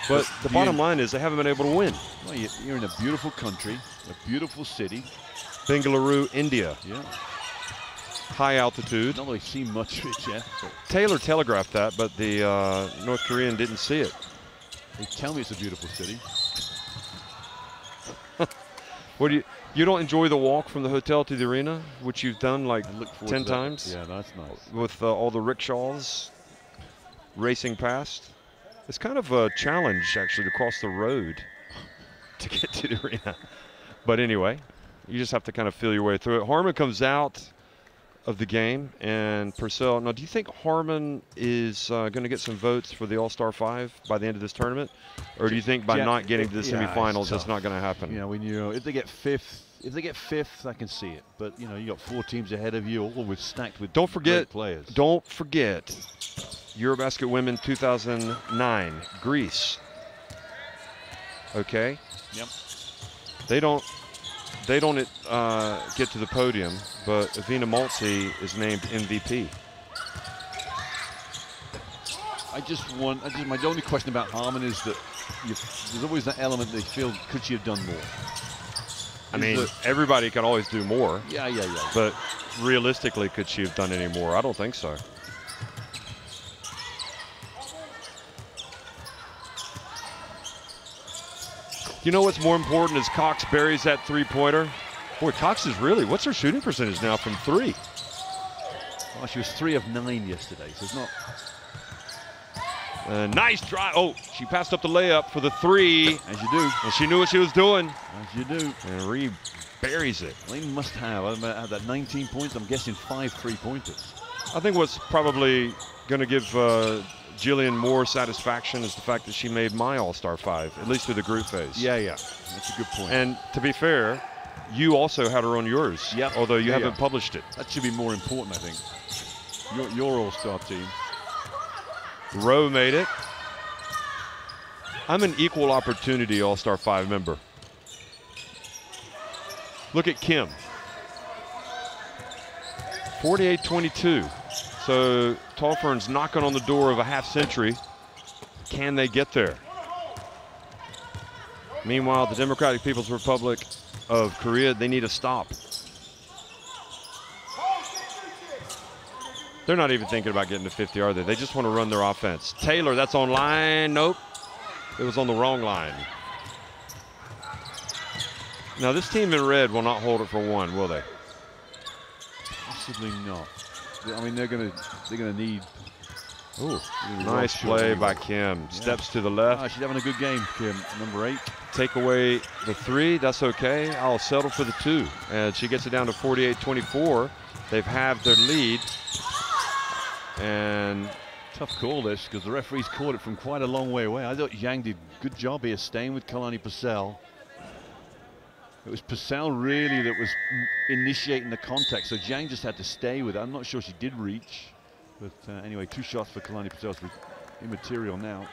But the bottom line is they haven't been able to win. Well, you're in a beautiful country, a beautiful city. Bengaluru, India. Yeah. High altitude. Not really seen much of it yet. Taylor telegraphed that, but the North Korean didn't see it. They tell me it's a beautiful city. What do you don't enjoy the walk from the hotel to the arena, which you've done like 10 times? Yeah, that's nice. With all the rickshaws racing past. It's kind of a challenge, actually, to cross the road to get to the arena. But anyway, you just have to kind of feel your way through it. Harmon comes out of the game, and Purcell. Now, do you think Harmon is going to get some votes for the All-Star 5 by the end of this tournament? Or do you think by not getting to the semifinals, that's not going to happen? You know, if they get fifth, I can see it. But, you know, you got 4 teams ahead of you, all stacked with great players. Don't forget, Eurobasket Women 2009, Greece. Okay? Yep. They don't get to the podium, but Evina Maltzy is named MVP. My only question about Harmon is that there's always that element they feel, could she have done more? I mean, everybody can always do more. Yeah. But realistically, could she have done any more? I don't think so. You know what's more important is Cox buries that three-pointer. Boy, Cox is really, what's her shooting percentage now from 3? Well, she was 3 of 9 yesterday, so it's not. Nice drive. Oh, she passed up the layup for the 3. As you do. And she knew what she was doing. As you do. And Reed buries it. They must have that 19 points. I'm guessing 5 3-pointers. I think what's probably going to give Jillian more satisfaction is the fact that she made my All-Star 5, at least through the group phase. Yeah. That's a good point. And to be fair, you also had her on yours. Yep. Although you haven't published it. That should be more important, I think. Your All-Star team. Rowe made it. I'm an equal opportunity All-Star 5 member. Look at Kim. 48-22. So Tall Ferns knocking on the door of a half century. Can they get there? Meanwhile, the Democratic People's Republic of Korea, they need a stop. They're not even thinking about getting to 50, are they? They just want to run their offense. Taylor, that's on line. Nope. It was on the wrong line. Now, this team in red will not hold it for 1, will they? Possibly not. I mean, they're gonna need. Ooh, nice play by Kim. Steps to the left. She's having a good game, Kim, number 8. Take away the 3. That's okay. I'll settle for the 2. And she gets it down to 48-24. They've halved their lead. And tough call this, because the referees caught it from quite a long way away. I thought Yang did a good job here staying with Kalani Purcell. It was Purcell really that was initiating the contact, so Yang just had to stay with it. I'm not sure she did reach, but anyway, 2 shots for Kalani Purcell, immaterial now.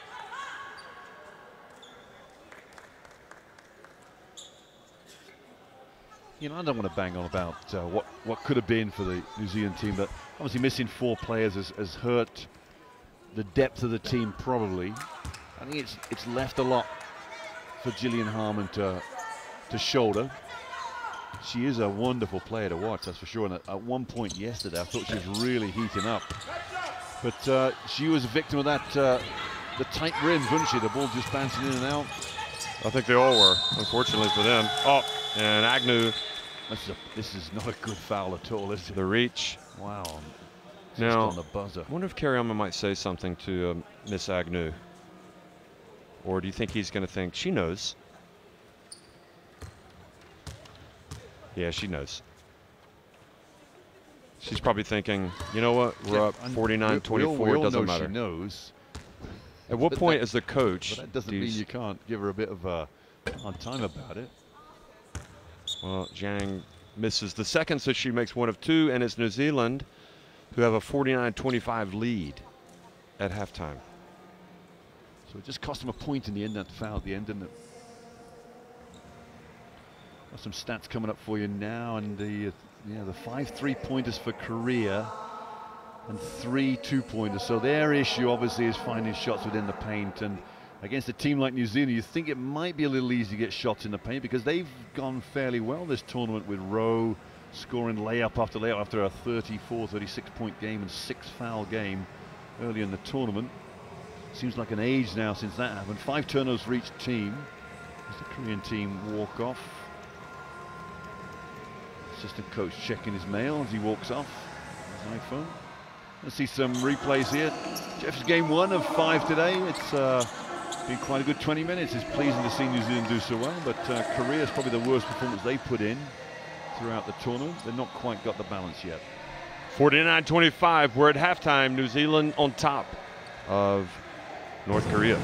You know, I don't want to bang on about what could have been for the New Zealand team, but obviously missing 4 players has hurt the depth of the team probably. I think it's left a lot for Jillian Harmon to shoulder. She is a wonderful player to watch, that's for sure. And at one point yesterday, I thought she was really heating up. But she was a victim of that the tight rims, wasn't she? The ball just bouncing in and out. I think they all were, unfortunately for them. Oh, and Agnew. This is not a good foul at all, is it? The reach. Wow. Now, on the buzzer. I wonder if Kerry Alma might say something to Miss Agnew. Or do you think he's going to think, she knows? Yeah, she knows. She's probably thinking, you know what, we're up 49-24, it doesn't matter. She knows. At what point as the coach? But that doesn't mean you can't give her a bit of a hard time about it. Well, Zhang misses the second, so she makes 1 of 2, and it's New Zealand who have a 49-25 lead at halftime. So it just cost them a point in the end, that foul at the end, didn't it? Got some stats coming up for you now, and the 5 3-pointers for Korea and 3 2-pointers. So their issue obviously is finding shots within the paint, and against a team like New Zealand, you think it might be a little easy to get shots in the paint because they've gone fairly well this tournament with Rowe scoring layup after layup after a 34, 36-point game and 6-foul game early in the tournament. Seems like an age now since that happened. 5 turnovers for each team as the Korean team walk off. Assistant coach checking his mail as he walks off his iPhone. Let's see some replays here. Jeff's game 1 of 5 today. It's been quite a good 20 minutes. It's pleasing to see New Zealand do so well, but Korea is probably the worst performance they put in throughout the tournament. They've not quite got the balance yet. 49-25. We're at halftime. New Zealand on top of North Korea.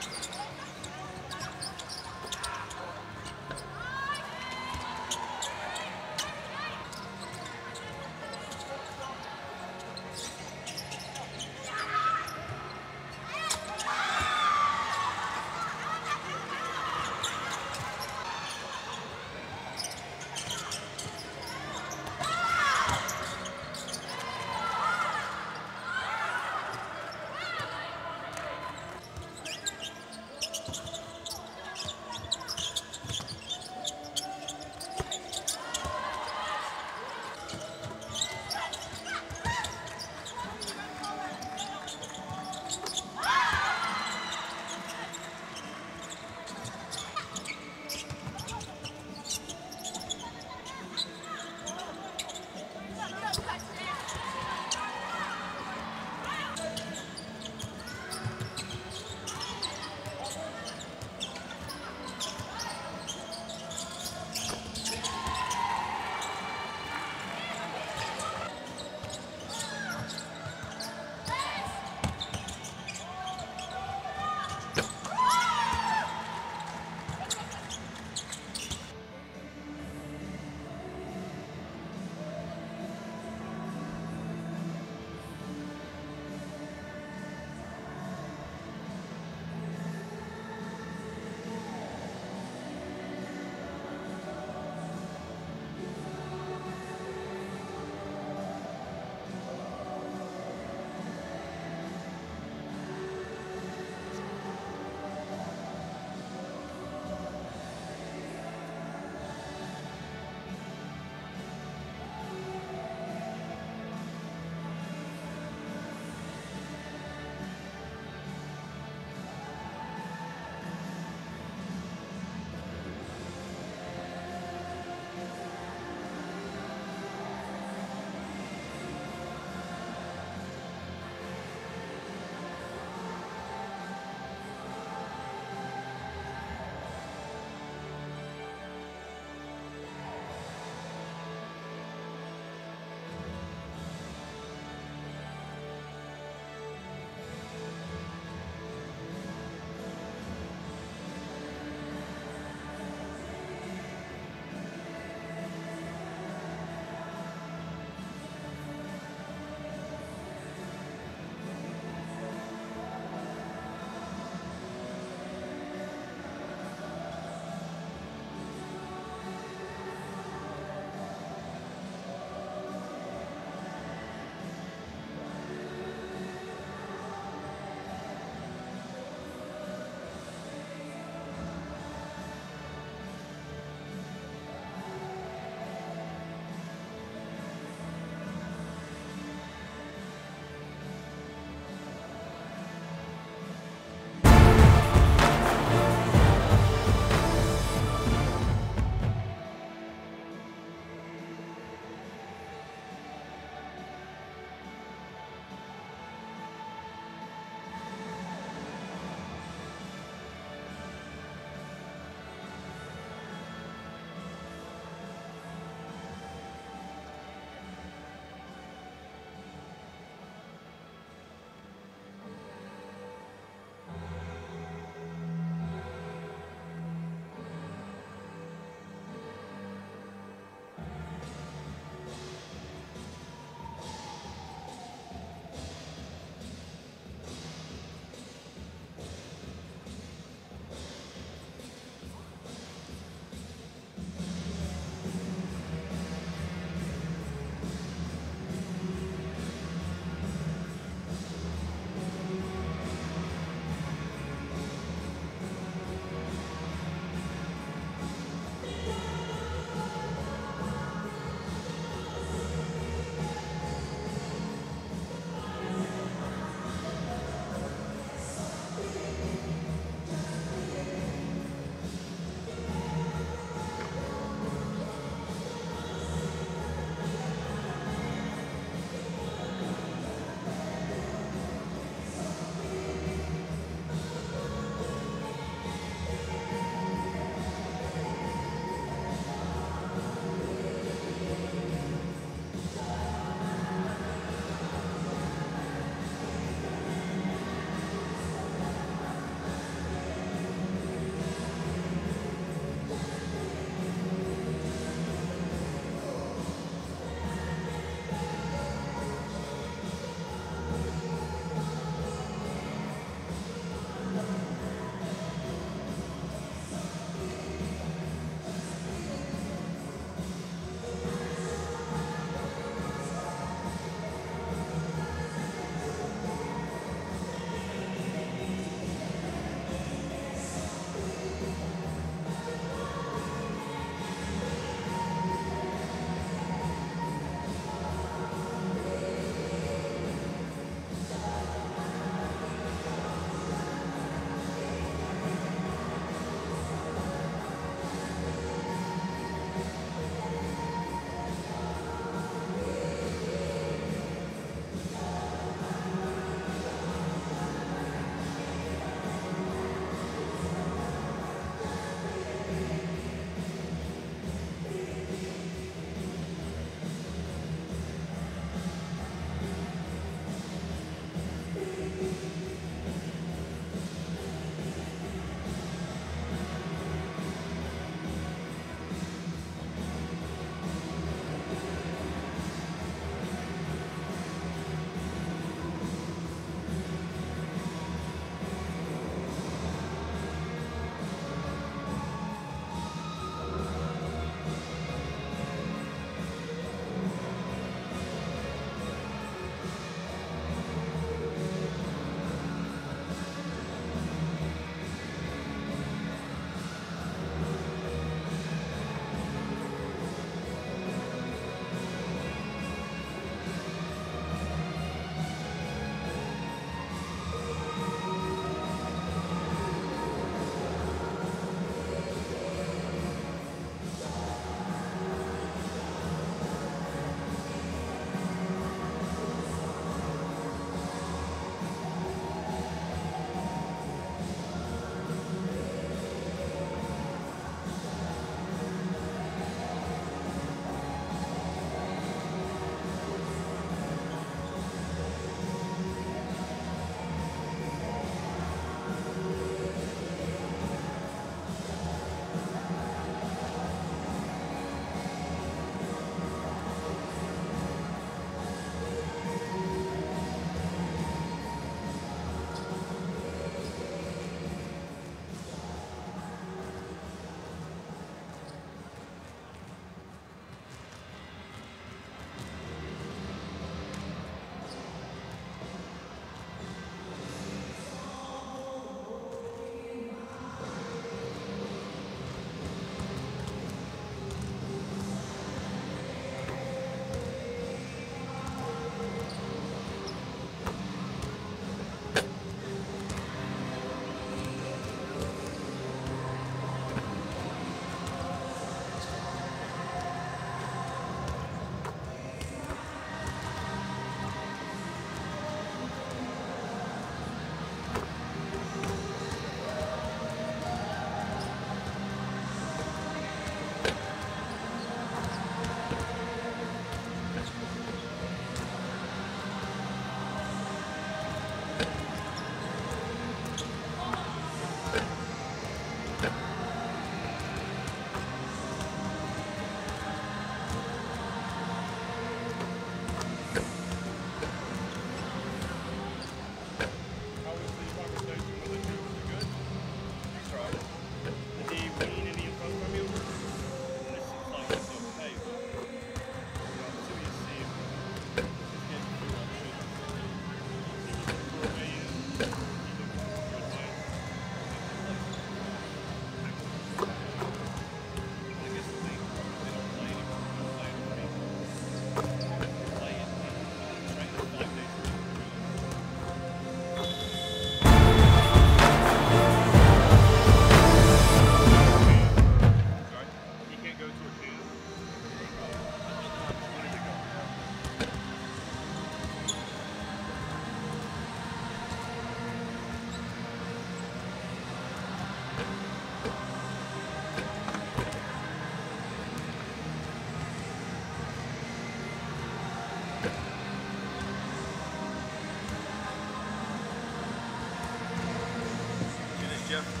Jeff.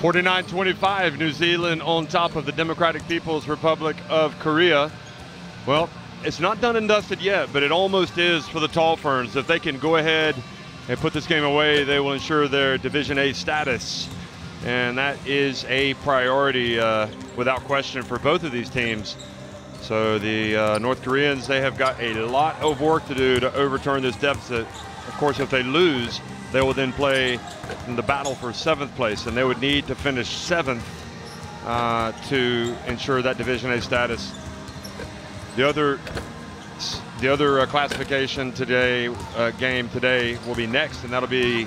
49-25, New Zealand on top of the Democratic People's Republic of Korea. Well, it's not done and dusted yet, but it almost is for the Tall Ferns. If they can go ahead and put this game away, they will ensure their Division A status. And that is a priority without question for both of these teams. So the North Koreans, they have got a lot of work to do to overturn this deficit. Of course, if they lose, they will then play in the battle for 7th place, and they would need to finish 7th to ensure that Division A status. The other classification today, game today will be next, and that'll be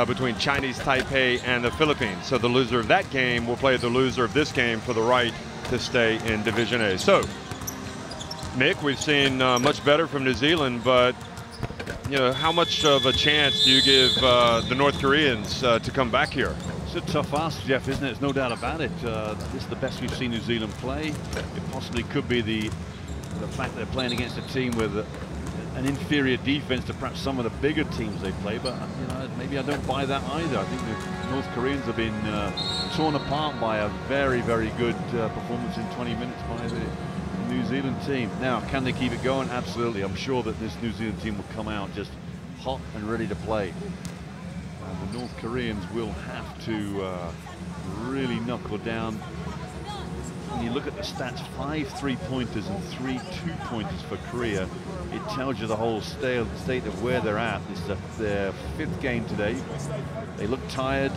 between Chinese Taipei and the Philippines. So the loser of that game will play the loser of this game for the right to stay in Division A. So, Mick, we've seen much better from New Zealand, but you know, how much of a chance do you give the North Koreans to come back here? It's a tough ask, Jeff, isn't it? There's no doubt about it. This is the best we've seen New Zealand play. It possibly could be the fact that they're playing against a team with an inferior defense to perhaps some of the bigger teams they play, but you know, maybe I don't buy that either. I think the North Koreans have been torn apart by a very, very good performance in 20 minutes by the New Zealand team. Now, can they keep it going? Absolutely. I'm sure that this New Zealand team will come out just hot and ready to play. And the North Koreans will have to really knuckle down. When you look at the stats, 5 3-pointers and 3 2-pointers for Korea, it tells you the whole state of where they're at. This is their 5th game today. They look tired.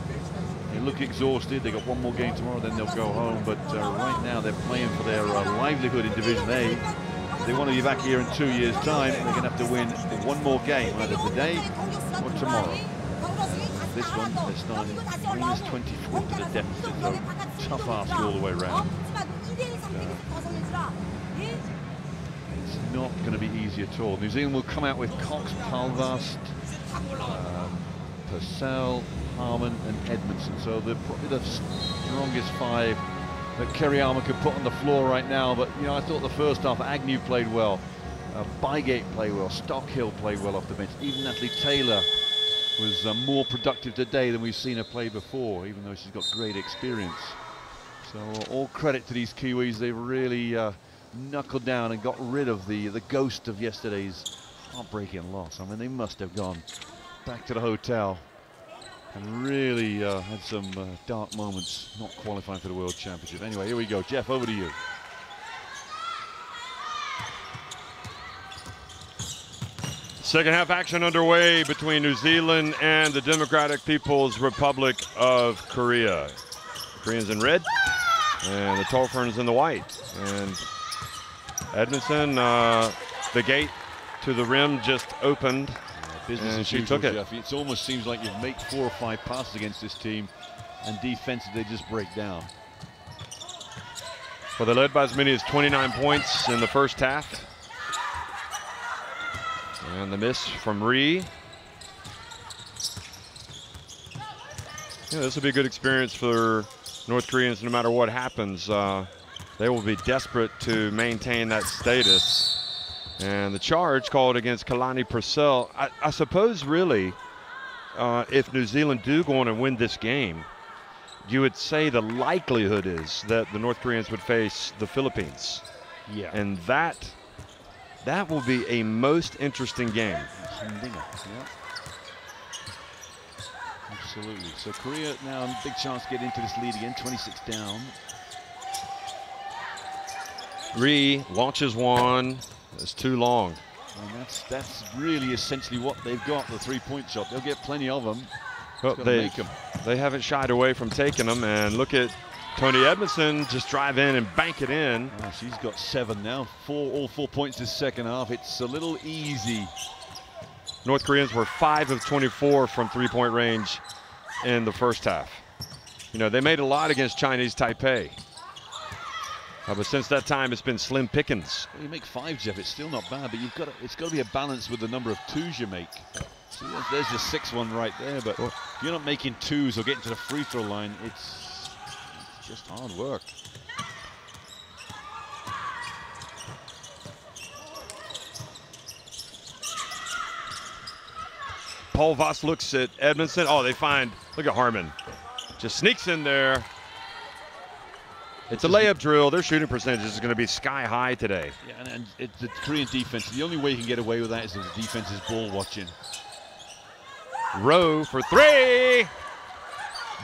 They look exhausted. They got one more game tomorrow, then they'll go home. But right now they're playing for their livelihood in Division A. If they want to be back here in 2 years' time, they're going to have to win one more game, either today or tomorrow. This one, they're starting -24 to the deficit, so tough ask all the way around. It's not going to be easy at all. New Zealand will come out with Cox, Palvast, Purcell, Harmon and Edmondson. So they're probably the strongest 5 that Kerryama could put on the floor right now. But you know, I thought the first half Agnew played well, Bygate played well, Stockhill played well off the bench. Even Natalie Taylor was more productive today than we've seen her play before, even though she's got great experience. So all credit to these Kiwis. They've really knuckled down and got rid of the ghost of yesterday's heartbreaking loss. I mean, they must have gone back to the hotel and really had some dark moments not qualifying for the World Championship. Anyway, here we go. Jeff, over to you. Second half action underway between New Zealand and the Democratic People's Republic of Korea. Koreans in red and the Tall Ferns in the white. And Edmondson, the gate to the rim just opened. Business and as she usual, took it. Jeff. It almost seems like you've made 4 or 5 passes against this team, and defensively they just break down. Well, they led by as many as 29 points in the first half. And the miss from Ree. Yeah, this will be a good experience for North Koreans no matter what happens. They will be desperate to maintain that status. And the charge called against Kalani Purcell. I suppose really, if New Zealand do go on and win this game, you would say the likelihood is that the North Koreans would face the Philippines. Yeah. And that will be a most interesting game. Yeah. Absolutely. So Korea now a big chance to get into this lead again, 26 down. Ree launches one. It's too long. And that's really essentially what they've got, the 3-point shot. They'll get plenty of them. Well, they haven't shied away from taking them. And look at Tony Edmondson just drive in and bank it in. Oh, she's got 7 now. All 4 points this second half. It's a little easy. North Koreans were 5 of 24 from 3-point range in the first half. You know, they made a lot against Chinese Taipei. But since that time, it's been slim pickings. Well, you make 5, Jeff. It's still not bad, but it's got to be a balance with the number of 2s you make. See, there's your 6th one right there. But if you're not making 2s or getting to the free throw line, it's just hard work. Paul Voss looks at Edmondson. Oh, they find, look at Harmon. Just sneaks in there. It's a layup drill. Their shooting percentage is going to be sky high today. Yeah, and it's the Korean defense. The only way you can get away with that is if the defense is ball watching. Rowe for three.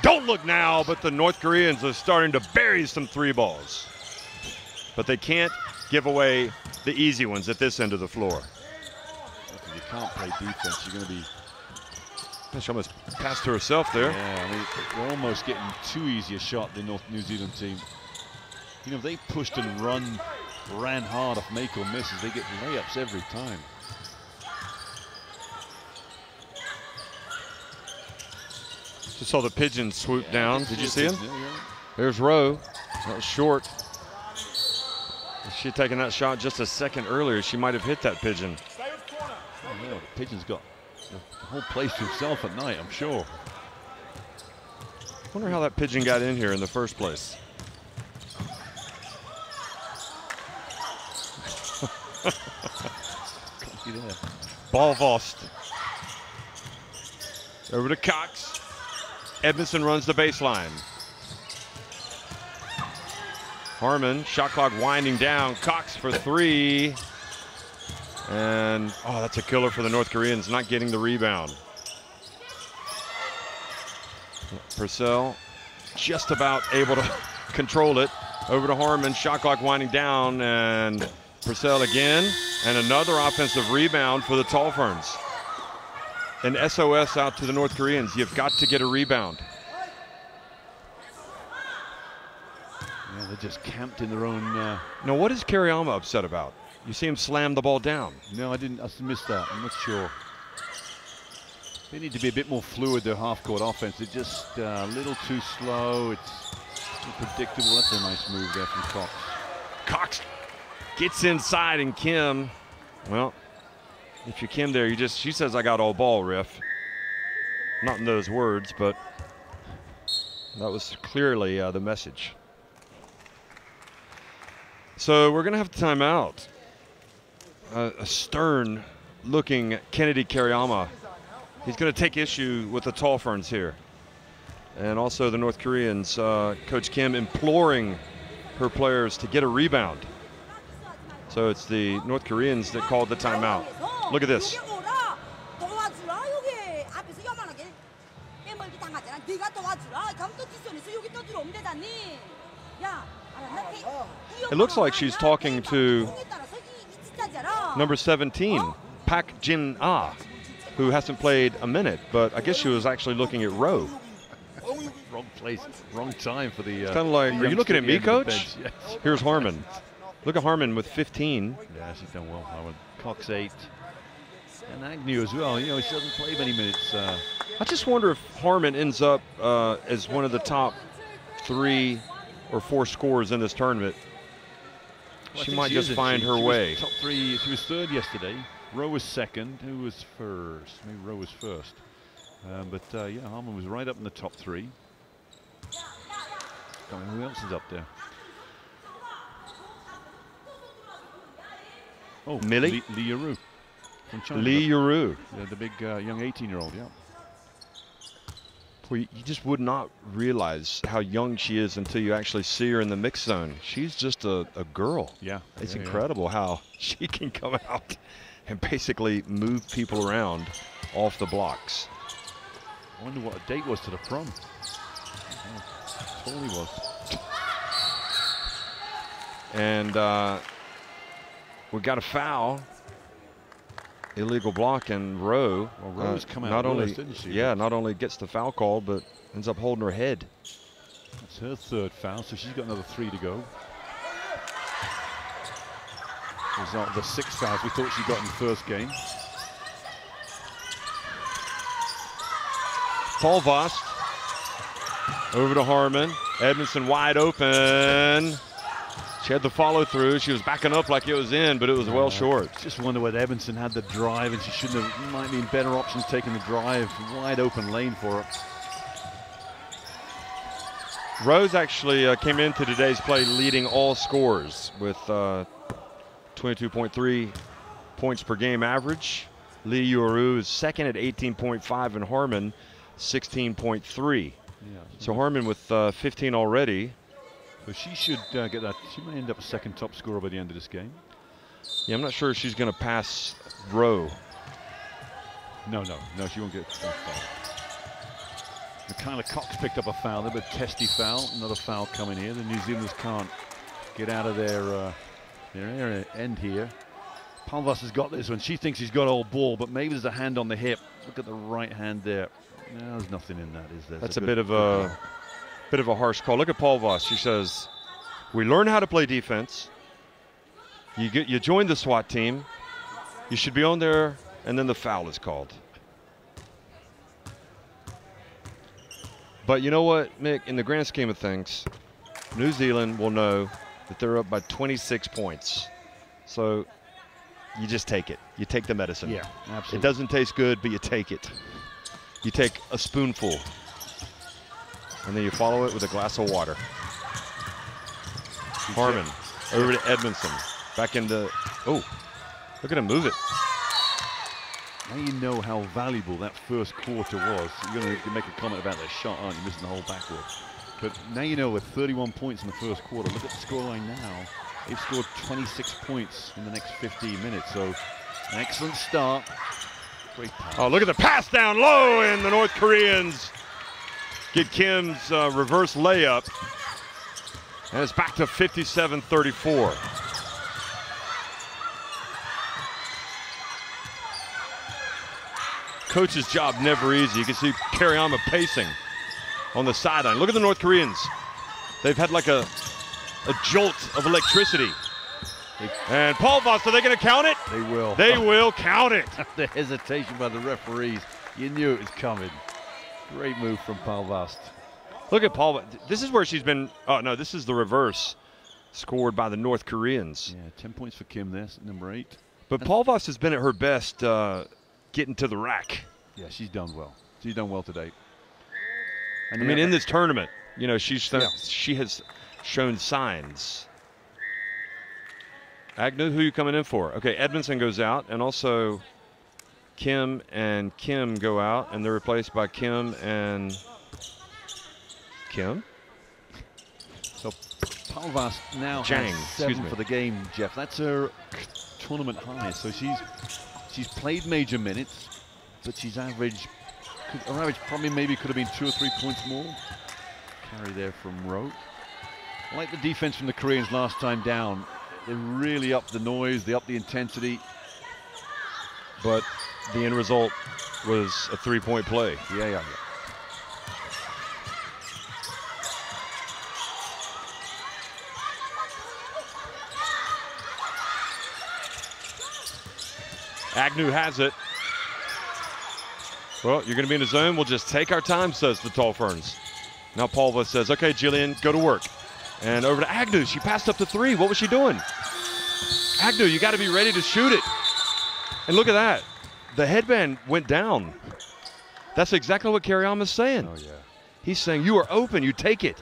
Don't look now, but the North Koreans are starting to bury some three balls. But they can't give away the easy ones at this end of the floor. If you can't play defense, you're going to be... She almost passed to herself there. Yeah, I mean, they're almost getting too easy a shot, the New Zealand team. You know, they pushed and ran hard off make or misses. They get layups every time. Just saw the pigeon swoop down. Did you see him? Yeah. There's Rowe. That was short. If she had taken that shot just a second earlier, she might have hit that pigeon. Oh, yeah, the pigeon's got the whole place to himself at night, I'm sure. I wonder how that pigeon got in here in the first place. Ball Vost. Over to Cox. Edmondson runs the baseline. Harmon, shot clock winding down. Cox for three. And, oh, that's a killer for the North Koreans, not getting the rebound. Purcell just about able to control it. Over to Harmon, shot clock winding down, and Purcell again, and another offensive rebound for the Tall Ferns. An SOS out to the North Koreans. You've got to get a rebound. Yeah, they're just camped in their own... Now, what is Kariyama upset about? You see him slam the ball down. No, I missed that. I'm not sure. They need to be a bit more fluid, their half-court offense. They're just a little too slow. It's unpredictable. That's a nice move there from Cox. Cox gets inside, and Kim, well, if you're Kim there, she says, I got all ball, ref. Not in those words, but that was clearly the message. So we're going to have to time out. A stern-looking Kennedy Kariyama. He's going to take issue with the Tall Ferns here. And also the North Koreans, Coach Kim imploring her players to get a rebound. So it's the North Koreans that called the timeout. Look at this. It looks like she's talking to number 17, Pak Jin-ah, who hasn't played a minute, but I guess she was actually looking at Rowe. Wrong place, wrong time for the... It's kind of like, are you looking at me, Coach? Yes. Here's Harmon. Look at Harmon with 15. Yeah, she's done well, Harmon. Cox 8. And Agnew as well. You know, she doesn't play many minutes. I just wonder if Harmon ends up as one of the top 3 or 4 scorers in this tournament. Well, she might just find her way. Top 3. She was 3rd yesterday. Rowe was 2nd. Who was first? Maybe Rowe was 1st. Yeah, Harmon was right up in the top 3. Who else is up there? Oh, Millie? Lee Yuru from China. Lee Yuru. The big young 18-year-old, yeah. You just would not realize how young she is until you actually see her in the mix zone. She's just a girl. Yeah. It's incredible how she can come out and basically move people around off the blocks. I wonder what a date was to the prom. Totally was. And we got a foul. Illegal block, and Rowe. Well, Rowe's come out not only, didn't she? Yeah, not only gets the foul call, but ends up holding her head. That's her 3rd foul, so she's got another 3 to go. Result the 6 fouls we thought she got in the first game. Paul Vost over to Harmon. Edmondson wide open. She had the follow through. She was backing up like it was in, but it was well short. Just wonder whether Edmondson had the drive, and she shouldn't have. Might be better options taking the drive. Wide open lane for her. Rose actually came into today's play leading all scorers with 22.3 points per game average. Lee Yuru is second at 18.5, and Harmon 16.3. Yeah. So Harmon with 15 already. So she should get that. She may end up a second top scorer by the end of this game. Yeah, I'm not sure if she's going to pass Rowe. No, she won't get that foul. Michaela Cox picked up a foul there, but testy foul. Another foul coming here. The New Zealanders can't get out of their area end here. Palvas has got this one. She thinks he's got all ball, but maybe there's a hand on the hip. Look at the right hand there. No, there's nothing in that, is there? That's a bit of a harsh call. Look at Palvas. She says, "We learn how to play defense. You joined the SWAT team. You should be on there," and then the foul is called. But you know what, Mick? In the grand scheme of things, New Zealand will know that they're up by 26 points. So you just take it. You take the medicine. Yeah, absolutely. It doesn't taste good, but you take it. You take a spoonful, and then you follow it with a glass of water. Harmon over to Edmondson. Back into, oh, look at him move it. Now you know how valuable that first quarter was. You're going to make a comment about that shot, aren't you? Missing the whole backward. But now you know with 31 points in the first quarter, look at the scoreline now. They've scored 26 points in the next 15 minutes. So an excellent start. Great pass. Oh, look at the pass down low, and the North Koreans get Kim's reverse layup. And it's back to 57-34. Coach's job never easy. You can see Kariyama pacing on the sideline. Look at the North Koreans. They've had like a jolt of electricity. And Palvas, are they going to count it? They will. They will count it. The hesitation by the referees. You knew it was coming. Great move from Palvast. Look at Palvas. This is where she's been. Oh, no, this is the reverse scored by the North Koreans. Yeah, 10 points for Kim there, number 8. But Palvas has been at her best getting to the rack. Yeah, she's done well. She's done well today. And I mean, in this tournament, you know, she has shown signs. Agnew, who are you coming in for? Okay, Edmondson goes out, and also Kim and Kim go out, and they're replaced by Kim and Kim. So Palvas now Jang, has 7 for the game, Jeff. That's her tournament high. So she's played major minutes, but she's averaged. Her average probably maybe could have been 2 or 3 points more. Carry there from Rowe. I like the defense from the Koreans last time down. They really upped the noise, they upped the intensity. But the end result was a 3-point play. Yeah. Agnew has it. Well, you're going to be in the zone. We'll just take our time, says the Tall Ferns. Now Palva says, okay, Jillian, go to work. And over to Agnew. She passed up to 3. What was she doing? Agnew, you got to be ready to shoot it. And look at that. The headband went down. That's exactly what Kariyama's saying. Oh, yeah. He's saying, you are open, you take it.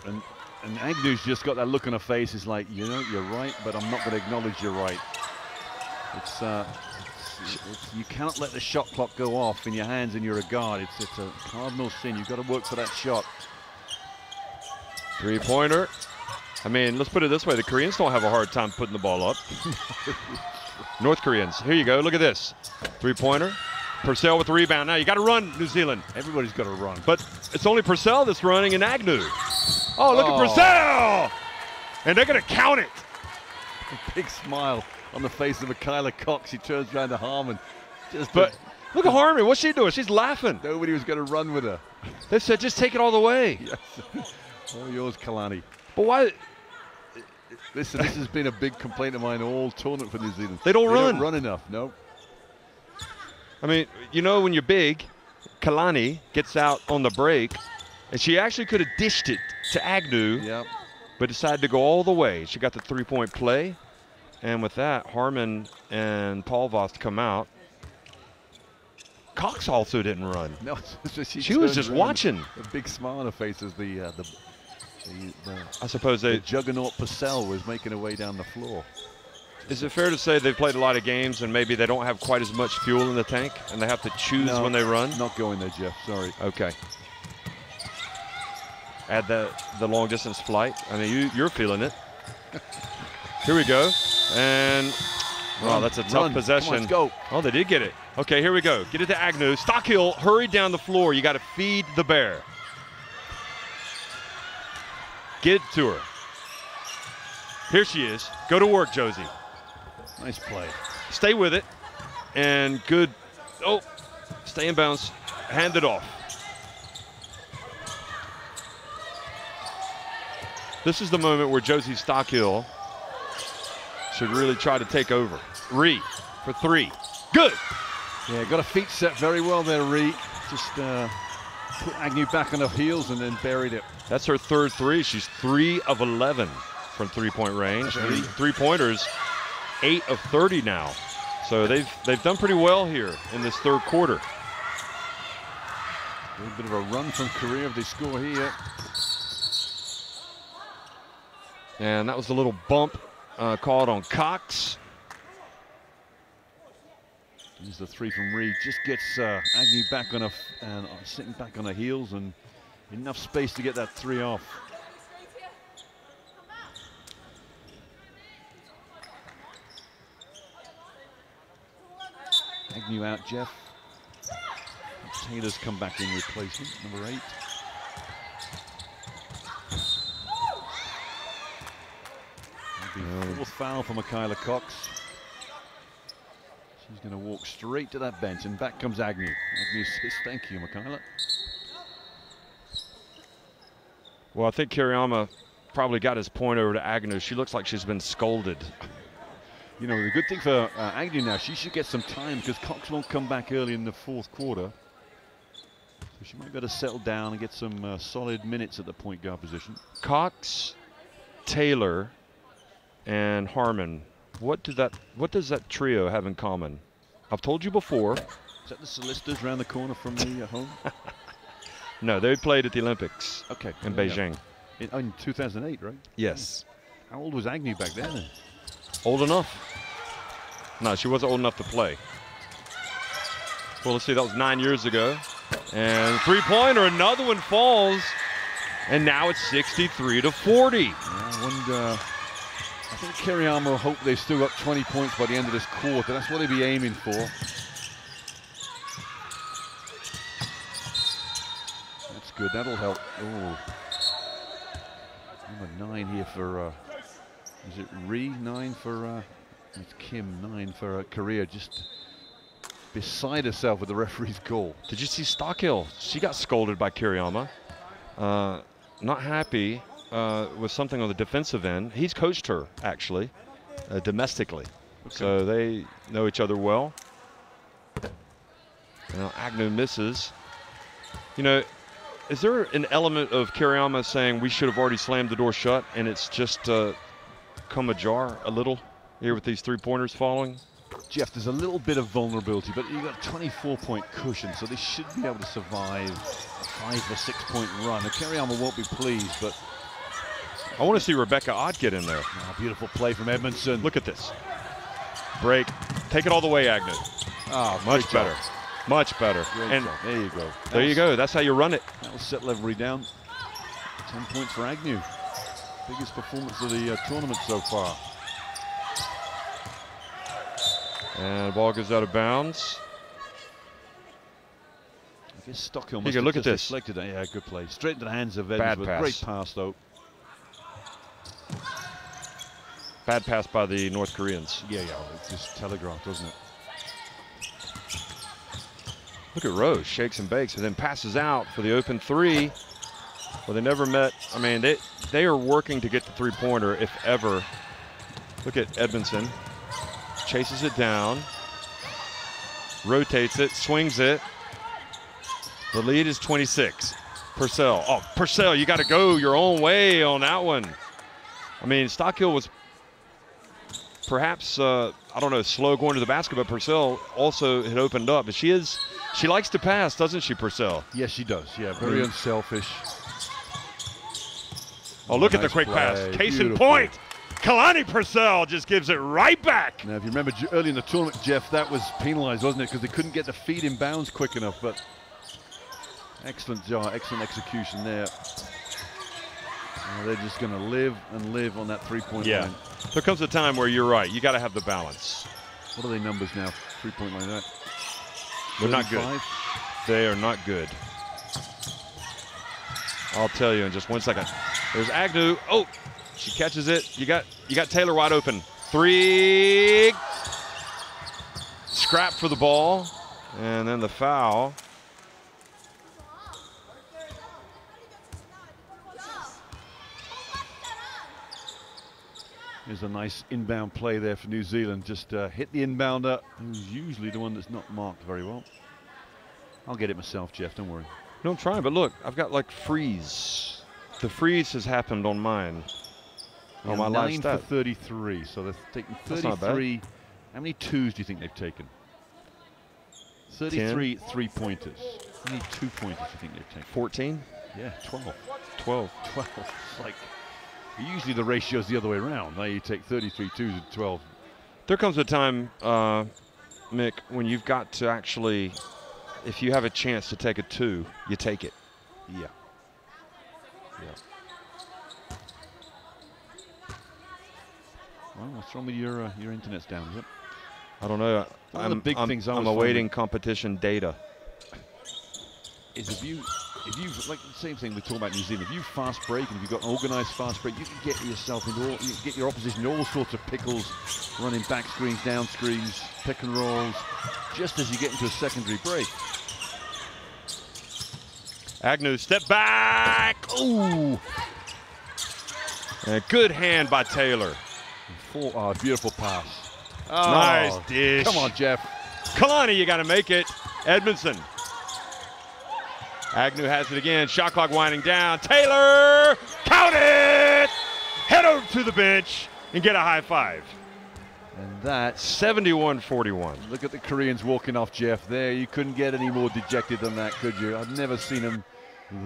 And Agnew's just got that look on her face. It's like, you know, you're right, but I'm not going to acknowledge you're right. You cannot let the shot clock go off in your hands and you're a guard. It's a cardinal sin. You've got to work for that shot. 3-pointer. I mean, let's put it this way. The Koreans don't have a hard time putting the ball up. North Koreans. Here you go. Look at this. 3-pointer. Purcell with the rebound. Now you got to run, New Zealand. Everybody's got to run. But it's only Purcell that's running and Agnew. Oh, look at Purcell! And they're going to count it. A big smile on the face of Michaela Cox. She turns around to Harmon. But look at Harmon. What's she doing? She's laughing. Nobody was going to run with her. They said, just take it all the way. Yes. All yours, Kalani. But why? Listen, this has been a big complaint of mine all tournament for New Zealand. They don't run. They don't run enough, no. I mean, you know, when you're big, Kalani gets out on the break, and she actually could have dished it to Agnew, yep, but decided to go all the way. She got the 3-point play, and with that, Harmon and Palvas come out. Cox also didn't run. No, she was just watching. A big smile on her face as I suppose the juggernaut Purcell was making her way down the floor. Is it fair to say they've played a lot of games and maybe they don't have quite as much fuel in the tank and they have to choose when they run? Not going there, Jeff. Sorry. Okay. Add the long distance flight. I mean, you're feeling it. Here we go. And, wow, that's a tough possession. Come on, let's go. Oh, they did get it. Okay, here we go. Get it to Agnew. Stockhill, hurry down the floor. You got to feed the bear. Get it to her. Here she is. Go to work, Josie. Nice play. Stay with it. And good. Oh, stay in bounds. Hand it off. This is the moment where Josie Stockhill should really try to take over. Ree for 3. Good. Yeah, got a feet set very well there, Ree. Just put Agnew back on her heels and then buried it. That's her third 3. She's 3 of 11 from three-point range. Three-pointers, 8 of 30 now. So they've done pretty well here in this third quarter. A little bit of a run from Korea if they score here. And that was the little bump called on Cox. Here's the 3 from Reed. Just gets Agnew back on sitting back on her heels and enough space to get that 3 off. Agnew out, Jeff. Taylor's come back in replacement, number 8. That'll be 4th foul for Michaela Cox. She's going to walk straight to that bench, and back comes Agnew. Agnew says, thank you, Michaela. Well, I think Kiriyama probably got his point over to Agnew. She looks like she's been scolded. You know, the good thing for Agnew now, she should get some time because Cox won't come back early in the 4th quarter. So she might be able to settle down and get some solid minutes at the point guard position. Cox, Taylor, and Harmon. What does that trio have in common? I've told you before. Is that the Solistas around the corner from the home? No, they played at the Olympics. Okay. In Beijing. In 2008, right? Yes. How old was Agnew back then? Old enough. No, she wasn't old enough to play. Well, let's see, that was 9 years ago. And 3-pointer, another one falls. And now it's 63-40. Yeah, I wonder. I think Kiriyama will hope they've still got 20 points by the end of this quarter. That's what they'd be aiming for. That's good. That'll help. Oh, number 9 here for. Is it Ree? 9 for. It's Kim. 9 for Korea. Just beside herself with the referee's call. Did you see Stockhill? She got scolded by Kiriyama. Not happy. With something on the defensive end. He's coached her, actually, domestically. Okay. So they know each other well. Now Agnew misses. You know, is there an element of Kiriyama saying we should have already slammed the door shut and it's just come ajar a little here with these 3-pointers falling? Jeff, there's a little bit of vulnerability, but you've got a 24-point cushion, so they should be able to survive a 5 or 6-point run. Now, Kiriyama won't be pleased, but I want to see Rebecca Ott get in there. Oh, beautiful play from Edmondson. Look at this. Break. Take it all the way, Agnew. Oh, much better. Much better. And there you go. There you go. That's how you run it. That will set Levery down. 10 points for Agnew. Biggest performance of the tournament so far. And the ball goes out of bounds. I guess Stockhill must have look at this. Deflected it. Yeah, good play. Straight into the hands of Edmonds. Bad pass. Great pass, though. Bad pass by the North Koreans. Yeah, it's just telegraphed, doesn't it? Look at Rose, shakes and bakes, and then passes out for the open 3. Well, they never met. I mean, they are working to get the 3-pointer, if ever. Look at Edmondson. Chases it down. Rotates it, swings it. The lead is 26. Purcell. Oh, Purcell, you got to go your own way on that one. I mean, Stockhill was perhaps, I don't know, slow going to the basket, but Purcell also had opened up. And she likes to pass, doesn't she, Purcell? Yes, she does. Yeah, very unselfish. Oh, look at the quick pass. Case in point. Kalani Purcell just gives it right back. Now, if you remember early in the tournament, Jeff, that was penalized, wasn't it? Because they couldn't get the feed in bounds quick enough. But excellent job, excellent execution there. They're just going to live and live on that three-point line. There comes a time where you're right. You got to have the balance. What are their numbers now? Three-point line. That they're not good. They are not good. I'll tell you in just 1 second. There's Agnew. Oh, she catches it. You got Taylor wide open. Three. Scrap for the ball, and then the foul. There's a nice inbound play there for New Zealand. Just hit the inbounder, who's usually the one that's not marked very well. I'll get it myself, Jeff, don't worry. No, I'm trying, but look, I've got like freeze. The freeze has happened on mine. On my live stat. 9 for 33, so they're taking 33. How many twos do you think they've taken? 33 three-pointers. How many two-pointers do you think they've taken? 14? Yeah, 12. 12. It's like, usually the ratio's the other way around. Now you take 33 twos and 12. There comes a time, Mick, when you've got to actually, if you have a chance to take a two, you take it. Yeah. Well, what's wrong with your internet's down, is it? I don't know. One of the big things I'm awaiting competition data. Is if you like the same thing we talk about New Zealand. If you fast break and if you've got an organised fast break, you can get yourself into you can get your opposition in all sorts of pickles, running back screens, down screens, pick and rolls, just as you get into a secondary break. Agnew, step back. Ooh. And a good hand by Taylor. Beautiful pass. Oh, nice dish. Come on, Jeff. Kalani, you got to make it. Edmondson. Agnew has it again. Shot clock winding down. Taylor, count it. Head over to the bench and get a high five. And that's 71-41. Look at the Koreans walking off, Jeff. There, you couldn't get any more dejected than that, could you? I've never seen them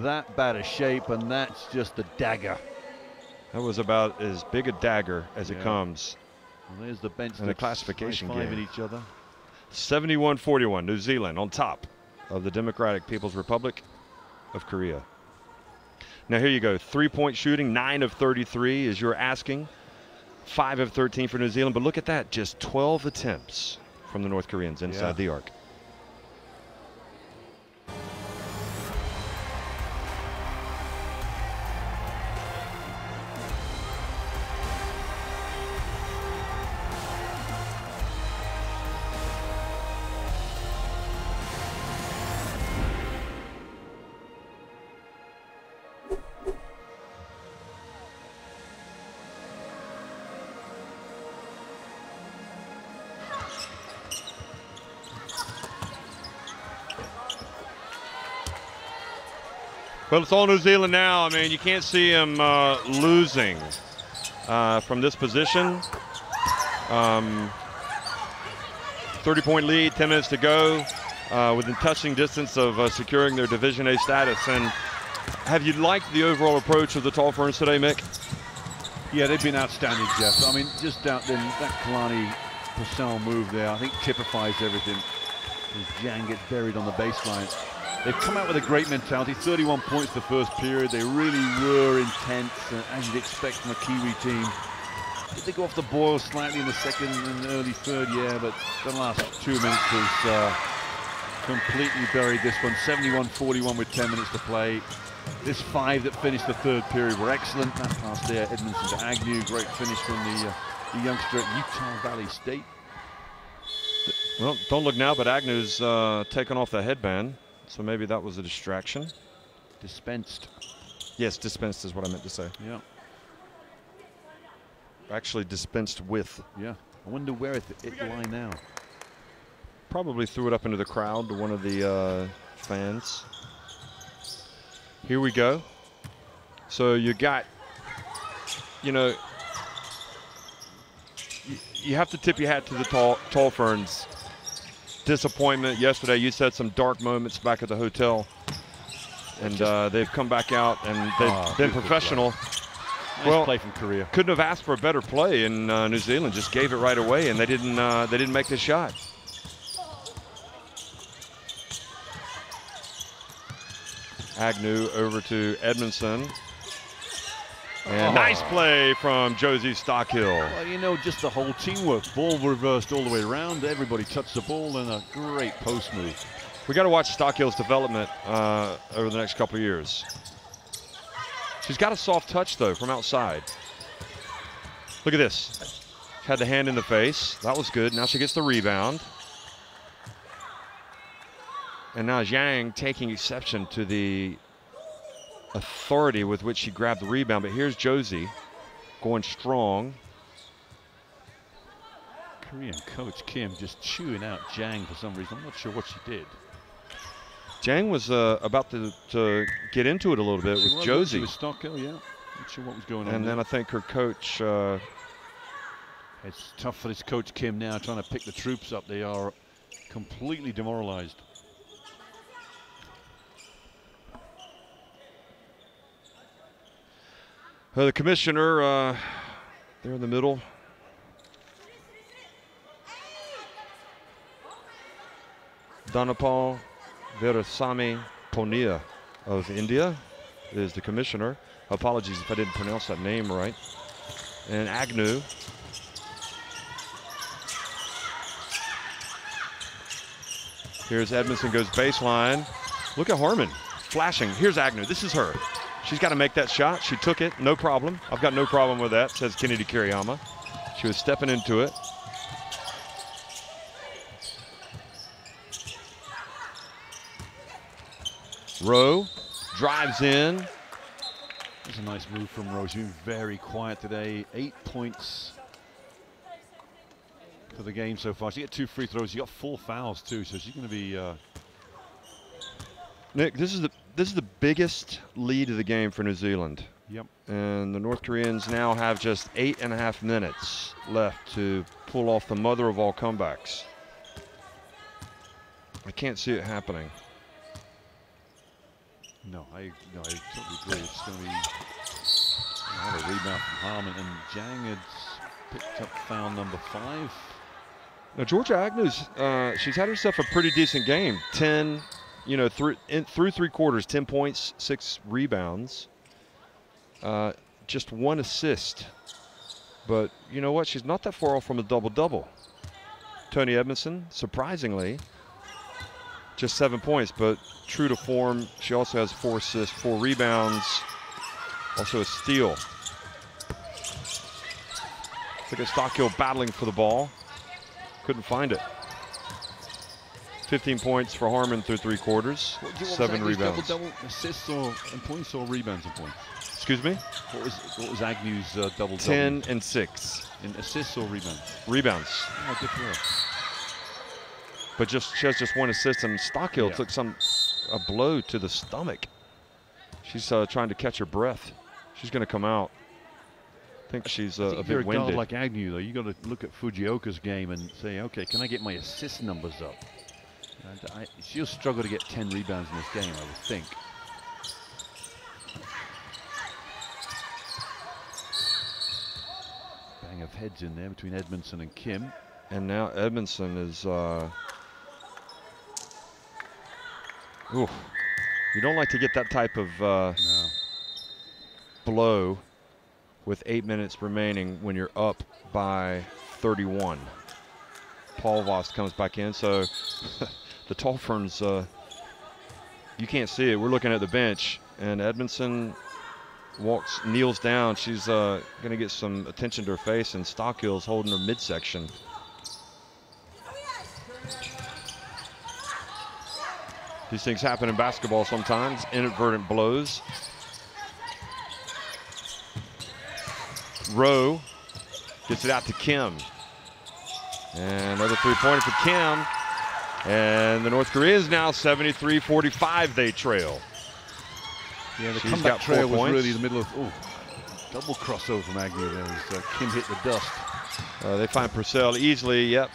that bad a shape, and that's just a dagger. That was about as big a dagger as it comes. Well, there's the bench in the classification game. At each other. 71-41, New Zealand on top of the Democratic People's Republic of Korea. Now here you go, three-point shooting, 9 of 33 as you're asking. 5 of 13 for New Zealand, but look at that, just 12 attempts from the North Koreans inside the arc. Well, it's all New Zealand now. I mean, you can't see him losing from this position. 30-point lead, 10 minutes to go, within touching distance of securing their Division A status. And have you liked the overall approach of the Tall Ferns today, Mick? Yeah, they've been outstanding, Jeff. I mean, just out then, that Kalani Purcell move there, I think typifies everything. As Jan gets buried on the baseline. They've come out with a great mentality, 31 points the first period. They really were intense, as you'd expect from a Kiwi team. Did they go off the boil slightly in the second and early third? Yeah, but the last 2 minutes has completely buried this one. 71-41 with 10 minutes to play. This 5 that finished the third period were excellent. That pass there, Edmondson to Agnew. Great finish from the youngster at Utah Valley State. Well, don't look now, but Agnew's taken off the headband. So maybe that was a distraction. Dispensed. Yes, dispensed is what I meant to say. Yeah. Actually dispensed with. Yeah. I wonder where it lie now. Probably threw it up into the crowd to one of the fans. Here we go. So you got, you know, you have to tip your hat to the Tall Ferns. Disappointment yesterday. You said some dark moments back at the hotel, and they've come back out and they've been professional. Nice play from Korea. Couldn't have asked for a better play, and New Zealand just gave it right away, and they didn't make the shot. Agnew over to Edmondson. And nice play from Josie Stockhill. Well, you know, just the whole teamwork. Ball reversed all the way around. Everybody touched the ball, and a great post move. We got to watch Stockhill's development over the next couple of years. She's got a soft touch, though, from outside. Look at this. Had the hand in the face. That was good. Now she gets the rebound. And now Zhang taking exception to the authority with which she grabbed the rebound. But here's Josie going strong. Korean coach Kim just chewing out Zhang for some reason. I'm not sure what she did. Zhang was about to get into it a little bit with Josie. With Stockhill, yeah. Not sure what was going on. And then I think her coach. It's tough for this coach Kim now, trying to pick the troops up. They are completely demoralized. The commissioner there in the middle. Dhanapal Veerasamy Ponia of India is the commissioner. Apologies if I didn't pronounce that name right. And Agnew. Here's Edmondson, goes baseline. Look at Harmon flashing. Here's Agnew. This is her. She's got to make that shot. She took it, no problem. I've got no problem with that, says Kennedy Kiriyama. She was stepping into it. Rowe drives in. That's a nice move from Rowe. She's been very quiet today. 8 points for the game so far. She got 2 free throws. She got 4 fouls too, so she's going to be. Nick, this is the biggest lead of the game for New Zealand. Yep. And the North Koreans now have just 8.5 minutes left to pull off the mother of all comebacks. I can't see it happening. No, I totally agree. It's going to be a rebound from Harmon, and Zhang had picked up foul number 5. Now Georgia Agnew's she's had herself a pretty decent game. 10. You know, through 3 quarters, 10 points, 6 rebounds, just 1 assist. But you know what? She's not that far off from a double-double. Tony Edmondson, surprisingly, just 7 points, but true to form, she also has 4 assists, 4 rebounds, also a steal. Look at Stockhill battling for the ball. Couldn't find it. 15 points for Harmon through 3 quarters, 7 rebounds. Double assists or points or rebounds and points? Excuse me? What was Agnew's double? 10 and 6. In assists or rebounds? Rebounds. Oh, good for her. But she has just 1 assist, and Stockhill took a blow to the stomach. She's trying to catch her breath. She's going to come out. I think she's a bit winded. You're a guard like Agnew, though. You got to look at Fujioka's game and say, okay, can I get my assist numbers up? And she'll struggle to get 10 rebounds in this game, I would think. Bang of heads in there between Edmondson and Kim. And now Edmondson is... Ooh, you don't like to get that type of blow with 8 minutes remaining when you're up by 31. Paul Voss comes back in, so... The tall ferns, you can't see it. We're looking at the bench, and Edmondson kneels down. She's going to get some attention to her face, and Stockhill's holding her midsection. These things happen in basketball sometimes, inadvertent blows. Rowe gets it out to Kim. And another 3-pointer for Kim. And the North Koreans now 73-45 they trail. Yeah, the comeback trail was really the middle of, double crossover from Agnew there as Kim hit the dust. They find Purcell easily, yep.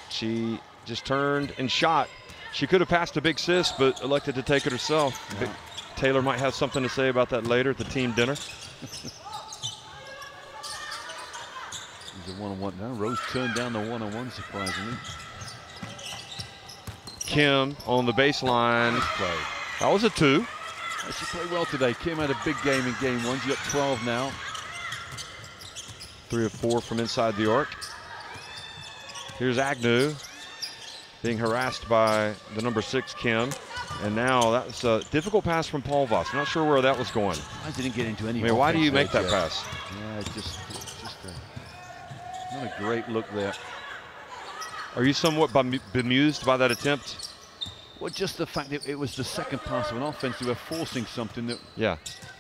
She just turned and shot. She could have passed a big sis, but elected to take it herself. Yeah. Taylor might have something to say about that later at the team dinner. There's a one-on-one now. Rose turned down the one-on-one, surprisingly. Kim on the baseline. Nice play. That was a 2. She played well today. Kim had a big game in game 1. She got 12 now. 3 of 4 from inside the arc. Here's Agnew being harassed by the number 6 Kim. And now that's a difficult pass from Paul Voss. I'm not sure where that was going. I didn't get into any. I mean, why do you make that pass? Yeah, just not a great look there. Are you somewhat bemused by that attempt? Well, just the fact that it was the second pass of an offense. They were forcing something that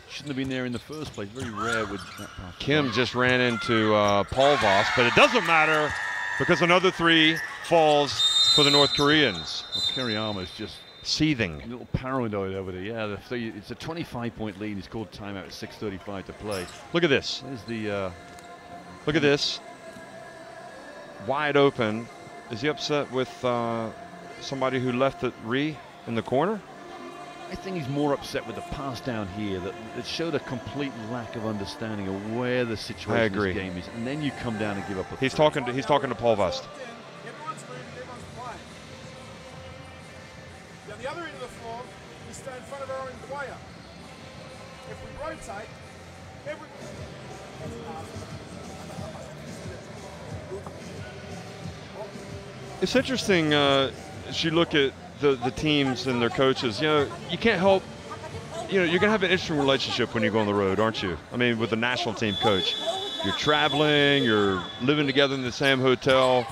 shouldn't have been there in the first place. Very rare with that pass. Kim just ran into Paul Voss, but it doesn't matter because another 3 falls for the North Koreans. Well, Kiriyama's just seething. A little paranoid over there. Yeah, it's a 25-point lead. He's called timeout at 6:35 to play. Look at this. There's the. Look at this. Wide open. Is he upset with somebody who left the in the corner? I think he's more upset with the pass down here that showed a complete lack of understanding of where the situation of this game is, and then you come down and give up a. He's talking to Paul Voss. The other end of the floor, we stand in front of our own player. If we rotate, it's interesting as you look at the teams and their coaches. You know, you can't help. You know, you're gonna have an interesting relationship when you go on the road, aren't you? I mean, with the national team coach, you're traveling, you're living together in the same hotel.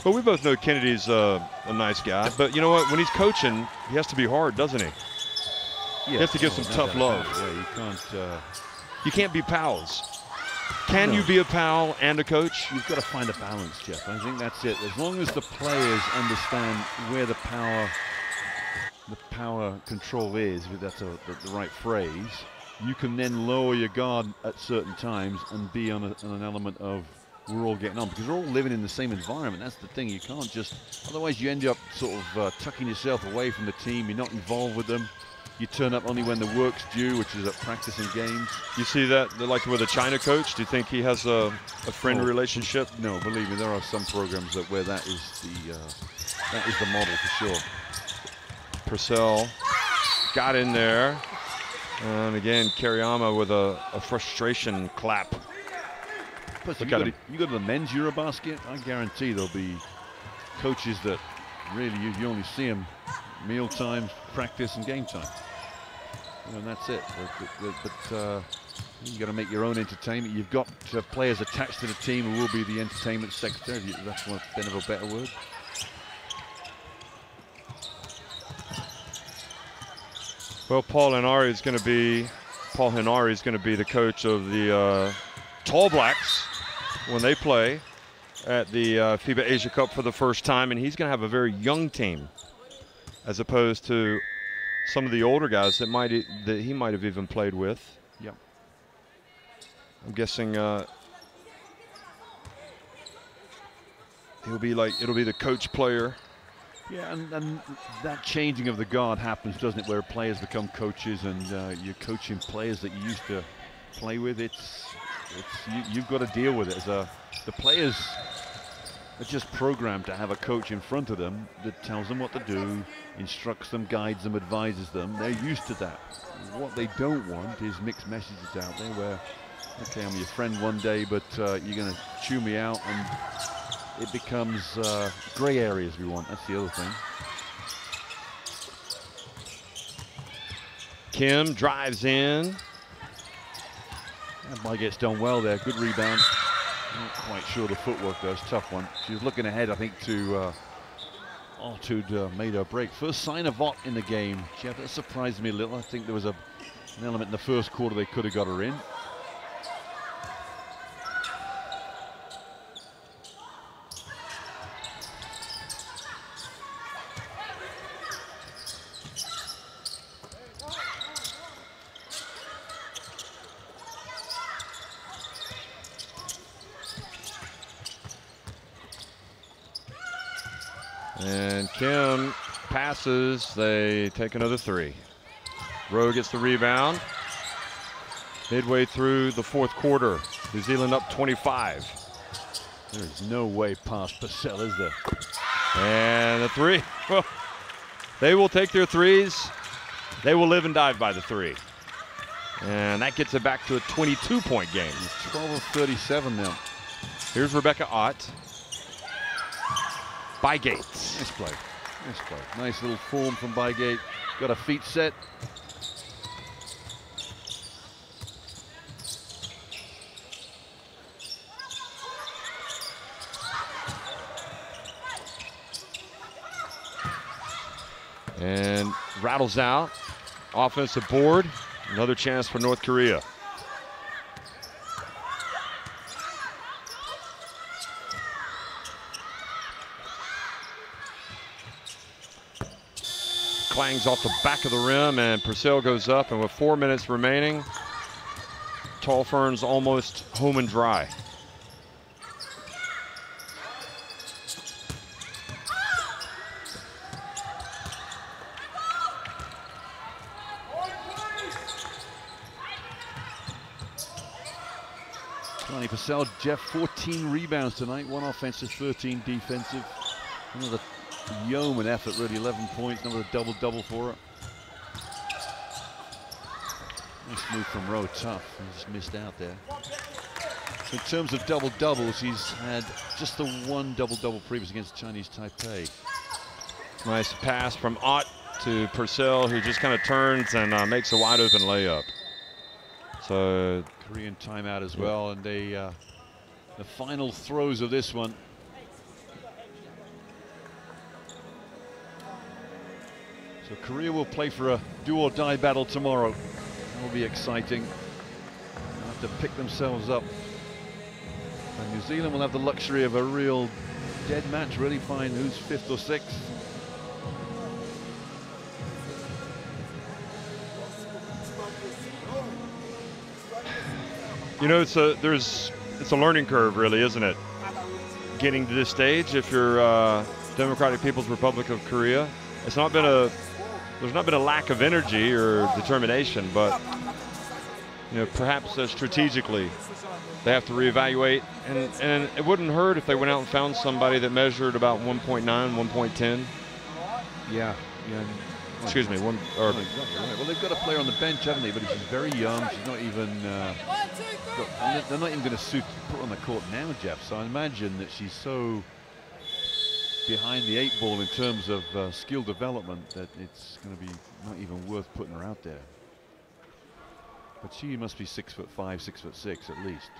But we both know Kennedy's a nice guy. But you know what? When he's coaching, he has to be hard, doesn't he? Yeah, he has to give some tough love. Yeah, you can't be pals. Can you be a pal and a coach? You've got to find a balance, Jeff. I think that's it. As long as the players understand where the power control is, if that's the right phrase, you can then lower your guard at certain times and be on an element of we're all getting on, because we're all living in the same environment. That's the thing. You can't just, otherwise you end up sort of tucking yourself away from the team. You're not involved with them. You turn up only when the work's due, which is at practice and games. You see that, like with a China coach? Do you think he has a friend relationship? No, believe me, there are some programs where that is the model for sure. Purcell got in there, and again Kiriyama with a frustration clap. Plus, you go to the men's Eurobasket, I guarantee there'll be coaches that really you only see them meal times, practice, and game time. You know, and that's it. But you got to make your own entertainment. You've got players attached to the team who will be the entertainment secretary. That's one of a better word. Well, Paul Henare is going to be the coach of the Tall Blacks when they play at the FIBA Asia Cup for the first time, and he's going to have a very young team, as opposed to some of the older guys that he might have even played with. Yep. I'm guessing it'll be the coach player. Yeah, and that changing of the guard happens, doesn't it, where players become coaches and you're coaching players that you used to play with. You've got to deal with it. The players are just programmed to have a coach in front of them that tells them what to do, instructs them, guides them, advises them. They're used to that. What they don't want is mixed messages out there where, okay, I'm your friend one day, but you're going to chew me out, and it becomes gray areas we want. That's the other thing. Kim drives in. That ball gets done well there. Good rebound. Not quite sure the footwork though. It's a tough one. She was looking ahead, I think, to Altude made her break. First sign of Ott in the game. Jeff, that surprised me a little. I think there was an element in the first quarter they could have got her in. And Kim passes, they take another 3. Rowe gets the rebound. Midway through the fourth quarter, New Zealand up 25. There's no way past Purcell, is there? And the three. Well, they will take their threes. They will live and die by the three. And that gets it back to a 22-point game. It's 12 of 37 now. Here's Rebecca Ott. Bygate. Nice play. Nice play. Nice little form from Bygate. Got a feet set. And rattles out. Offensive board. Another chance for North Korea. Clangs off the back of the rim, and Purcell goes up, and with 4 minutes remaining, Tall Ferns almost home and dry. Connie Purcell, Jeff, 14 rebounds tonight, 1 offensive, 13 defensive. Another yeoman effort, really, 11 points, another double-double for her. Nice move from Rowe, tough, he just missed out there. So in terms of double-doubles, he's had just the 1 double-double previous against Chinese Taipei. Nice pass from Ott to Purcell, who just kind of turns and makes a wide-open layup. So Korean timeout as well, and the final throws of this one. So Korea will play for a do-or-die battle tomorrow. That will be exciting. They'll have to pick themselves up. And New Zealand will have the luxury of a real dead match, really find who's 5th or 6th. you know, it's a learning curve, really, isn't it? Getting to this stage, if you're Democratic People's Republic of Korea, there's not been a lack of energy or determination, but you know, perhaps strategically they have to reevaluate, and it wouldn't hurt if they went out and found somebody that measured about 1.9, 1.10. Yeah. Excuse me, exactly right. Well, they've got a player on the bench, haven't they? But she's very young. She's not even. They're not even going to put her on the court now, Jeff. So I imagine that she's so behind the 8 ball in terms of skill development that it's going to be not even worth putting her out there. But she must be 6'5", 6'6" at least.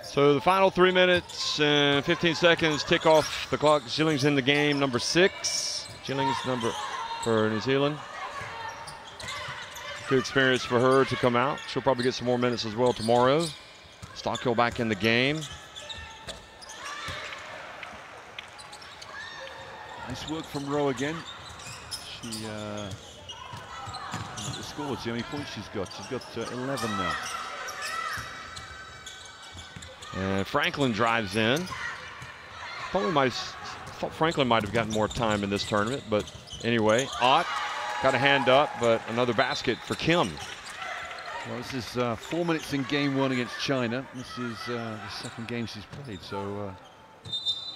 So the final 3 minutes and 15 seconds tick off the clock. Schilling's in the game, number 6. Schilling's number for New Zealand. Good experience for her to come out. She'll probably get some more minutes as well tomorrow. Stockhill back in the game. Nice work from Rowe again. She scored. See how many points she's got. She's got 11 now. And Franklin drives in. Thought Franklin might have gotten more time in this tournament, but anyway, Ott got a hand up, but another basket for Kim. Well, this is 4 minutes in game 1 against China. This is the second game she's played, so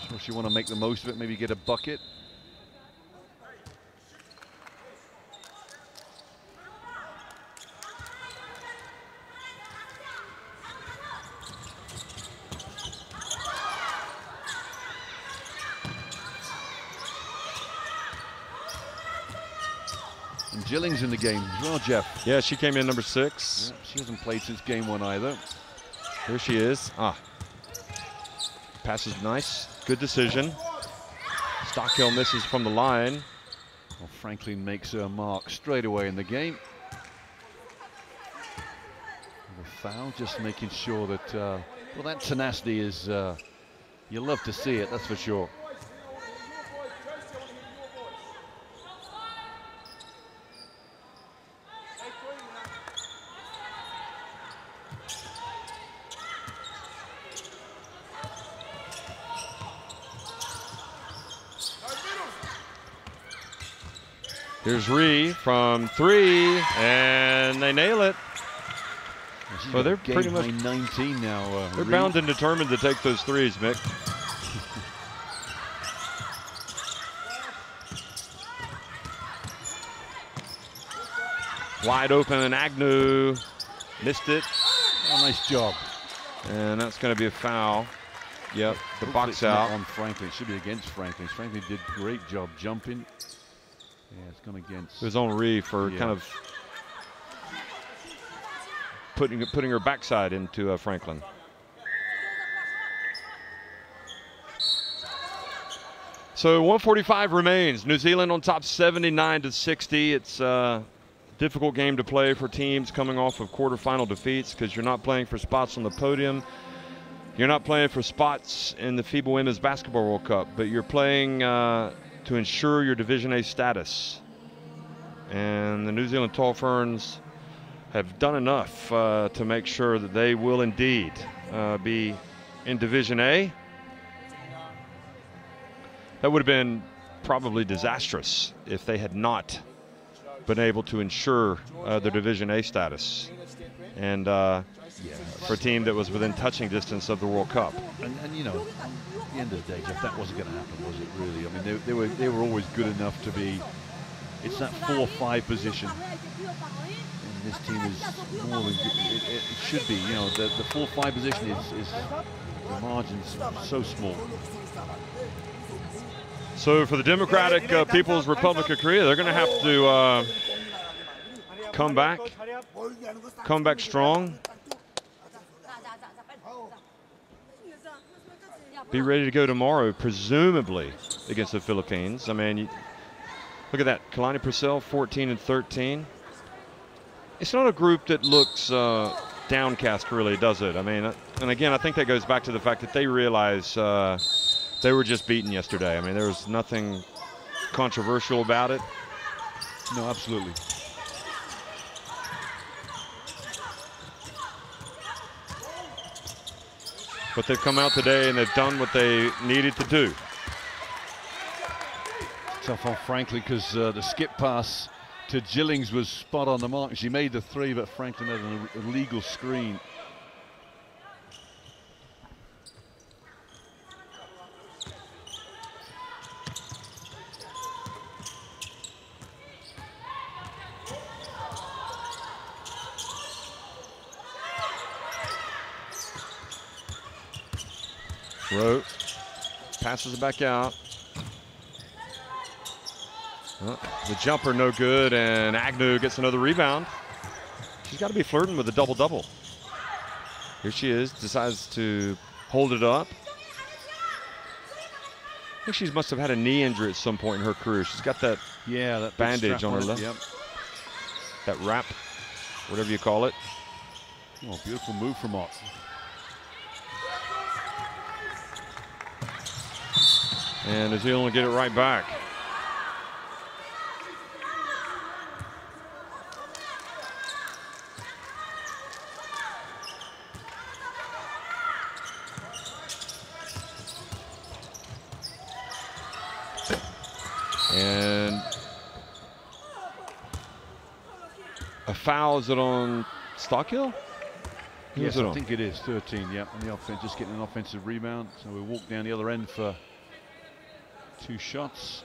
sure she want to make the most of it, maybe get a bucket. And Gilling's in the game as well, Jeff. Yeah, she came in number 6. Yeah, she hasn't played since game 1 either. Here she is. Passes nice. Good decision. Stockhill misses from the line. Well, Franklin makes her mark straight away in the game. And a foul, just making sure that, well, that tenacity is, you love to see it, that's for sure. Here's Ree from 3, and they nail it. Well, they're pretty much 19 now. They're bound and determined to take those threes, Mick. Wide open, and Agnew missed it. Oh, nice job. And that's going to be a foul. Yep, the Hopefully box it's out. not on Franklin. It should be against Franklin. Franklin did a great job jumping. Yeah, it's gone against. It was on Ree for kind of putting her backside into Franklin. So 145 remains. New Zealand on top 79-60. It's a difficult game to play for teams coming off of quarterfinal defeats because you're not playing for spots on the podium. You're not playing for spots in the FIBA Women's Basketball World Cup, but you're playing to ensure your Division A status. And the New Zealand Tall Ferns have done enough to make sure that they will indeed be in Division A. That would have been probably disastrous if they had not been able to ensure their Division A status. And for a team that was within touching distance of the World Cup. And you know, at the end of the day, Jeff, that wasn't going to happen, was it really? I mean, they were always good enough to be, it's that 4-5 position. And this team is more than good. It should be, you know, the 4-5 position is the margins so small. So for the Democratic People's Republic of Korea, they're going to have to come back strong. Be ready to go tomorrow, presumably against the Philippines. I mean, look at that. Kalani Purcell, 14-13. It's not a group that looks downcast, really, does it? I mean, and again, I think that goes back to the fact that they realize they were just beaten yesterday. I mean, there was nothing controversial about it. No, absolutely. But they've come out today and they've done what they needed to do. Tough on Franklin because the skip pass to Gillings was spot on the mark. She made the 3, but Franklin had an illegal screen. Rowe passes it back out. The jumper no good, and Agnew gets another rebound. She's got to be flirting with a double-double. Here she is, decides to hold it up. I think she must have had a knee injury at some point in her career. She's got that that bandage on her left. Yep. That wrap, whatever you call it. Oh, beautiful move from Ott. And New Zealand will get it right back. And a foul, is it on Stockhill? Yes, I think it is 13, yeah, on the offense, just getting an offensive rebound. So we walk down the other end for 2 shots.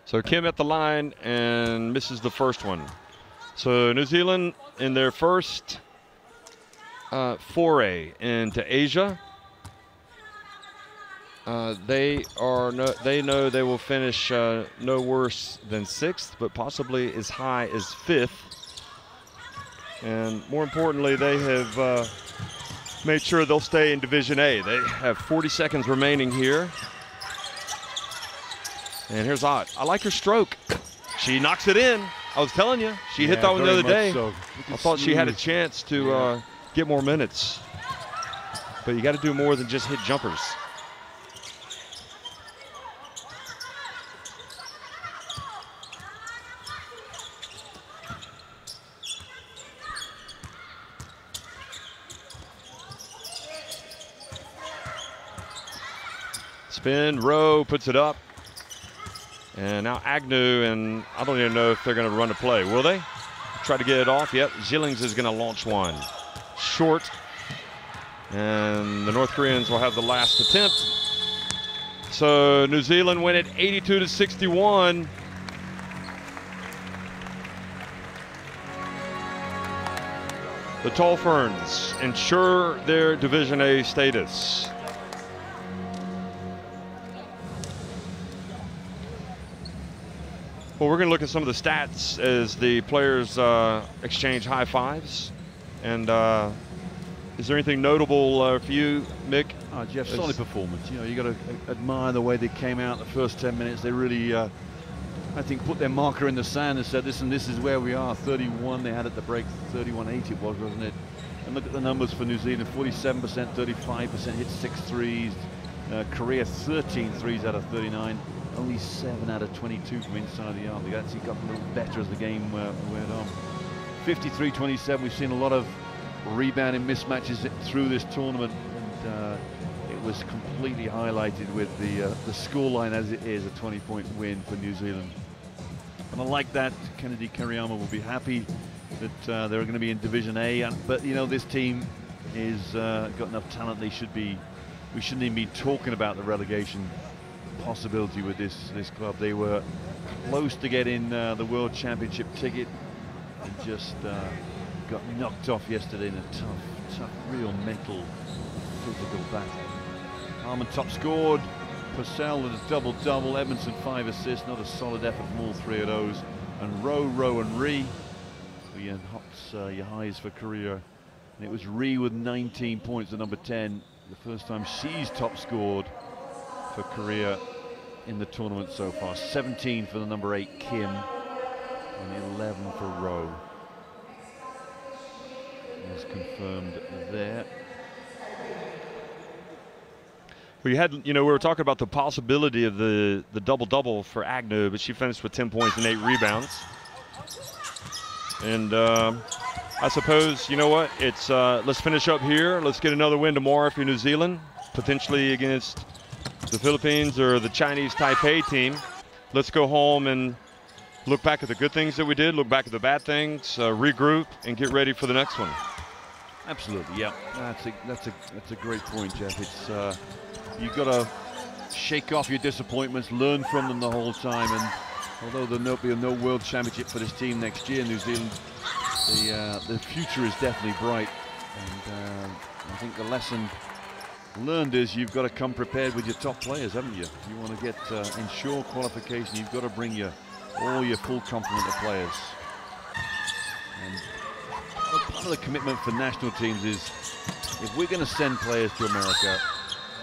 So Kim at the line and misses the first one. So New Zealand in their first foray into Asia, they know they will finish no worse than 6th, but possibly as high as 5th. And more importantly, they have made sure they'll stay in Division A. They have 40 seconds remaining here. And here's Ott. I like her stroke. She knocks it in. I was telling you, she hit that one the other day. So. I thought she had a chance to get more minutes. But you got to do more than just hit jumpers. Spin, Rowe puts it up. And now Agnew, and I don't even know if they're going to run a play. Will they? Try to get it off. Yep, Zealand is going to launch one. Short. And the North Koreans will have the last attempt. So New Zealand win it 82-61. The Tall Ferns ensure their Division A status. Well, we're going to look at some of the stats as the players exchange high fives. And is there anything notable for you, Mick? Oh, Jeff, solid performance. You know, you got to admire the way they came out the first 10 minutes. They really, I think, put their marker in the sand and said, listen, this is where we are. 31 they had at the break, 31-8 it was, wasn't it? And look at the numbers for New Zealand, 47%, 35%, hit 6 threes. Korea, 13 threes out of 39. Only 7 out of 22 from inside the arc. They actually got a little better as the game went on. 53-27, we've seen a lot of rebounding mismatches through this tournament, and it was completely highlighted with the scoreline as it is, a 20-point win for New Zealand. And I like that. Kennedy Kariyama will be happy that they're going to be in Division A, but you know, this team is got enough talent. We shouldn't even be talking about the relegation possibility with this club. They were close to getting the World Championship ticket and just got knocked off yesterday in a tough, real mental, physical battle. Harmon top scored. Purcell with a double-double. Edmondson 5 assists. Not a solid effort from all 3 of those. And Rowe, and Ree. Your hops, your highs for Korea. And it was Ree with 19 points, the number 10. The first time she's top scored for Korea in the tournament so far. 17 for the number 8 Kim, and 11 for Rowe. Is confirmed there. We had, you know, we were talking about the possibility of the double-double for Agnew, but she finished with 10 points and 8 rebounds. And I suppose, you know what, it's let's finish up here. Let's get another win tomorrow for New Zealand, potentially against the Philippines or the Chinese Taipei team. Let's go home and look back at the good things that we did, look back at the bad things, regroup, and get ready for the next one. Absolutely, yeah. That's a great point, Jeff. It's you've got to shake off your disappointments, learn from them the whole time. And although there'll be no World Championship for this team next year, New Zealand, the future is definitely bright. And I think the lesson learned is you've got to come prepared with your top players, haven't you? If you want to get ensure qualification, you've got to bring all your full complement of players. And part of the commitment for national teams is if we're going to send players to America,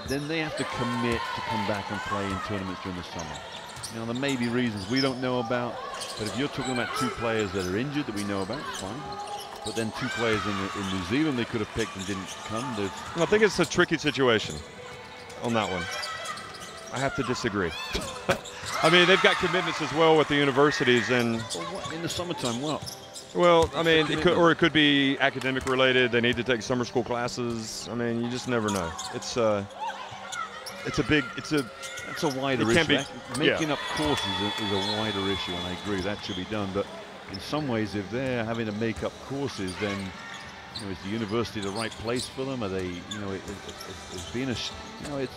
then they have to commit to come back and play in tournaments during the summer. Now, there may be reasons we don't know about, but if you're talking about 2 players that are injured that we know about, fine. But then 2 players in New Zealand they could have picked and didn't come. I think it's a tricky situation on that one. I have to disagree. I mean, they've got commitments as well with the universities, and in the summertime, well, I mean, it could be academic related. They need to take summer school classes. I mean, you just never know. It's a wider issue. Making up courses is a wider issue, and I agree that should be done. But in some ways, if they're having to make up courses, then you know, is the university the right place for them? Are they, you know, it's being a, you know,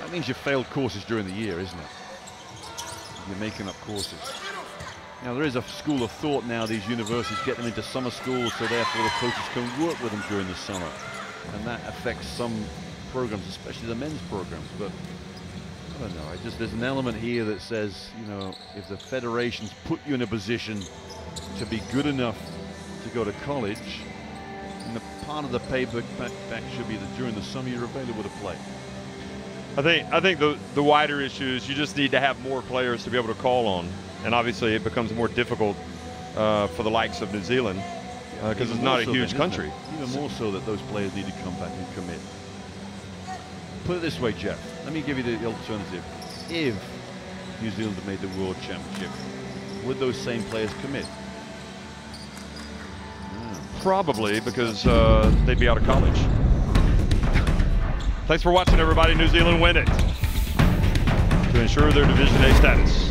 that means you failed courses during the year, isn't it? You're making up courses. Now there is a school of thought now. These universities get them into summer schools, so therefore the coaches can work with them during the summer, and that affects some programs, especially the men's programs. But I don't know. There's an element here that says, you know, if the federations put you in a position to be good enough to go to college, and the part of the payback should be that during the summer you're available to play. I think the wider issue is you just need to have more players to be able to call on, and obviously it becomes more difficult for the likes of New Zealand because it's not a huge country. Even more so that those players need to come back and commit. Put it this way, Jeff. Let me give you the alternative. If New Zealand had made the World Championship, would those same players commit? Probably, because they'd be out of college. Thanks for watching, everybody. New Zealand win it. to ensure their Division A status.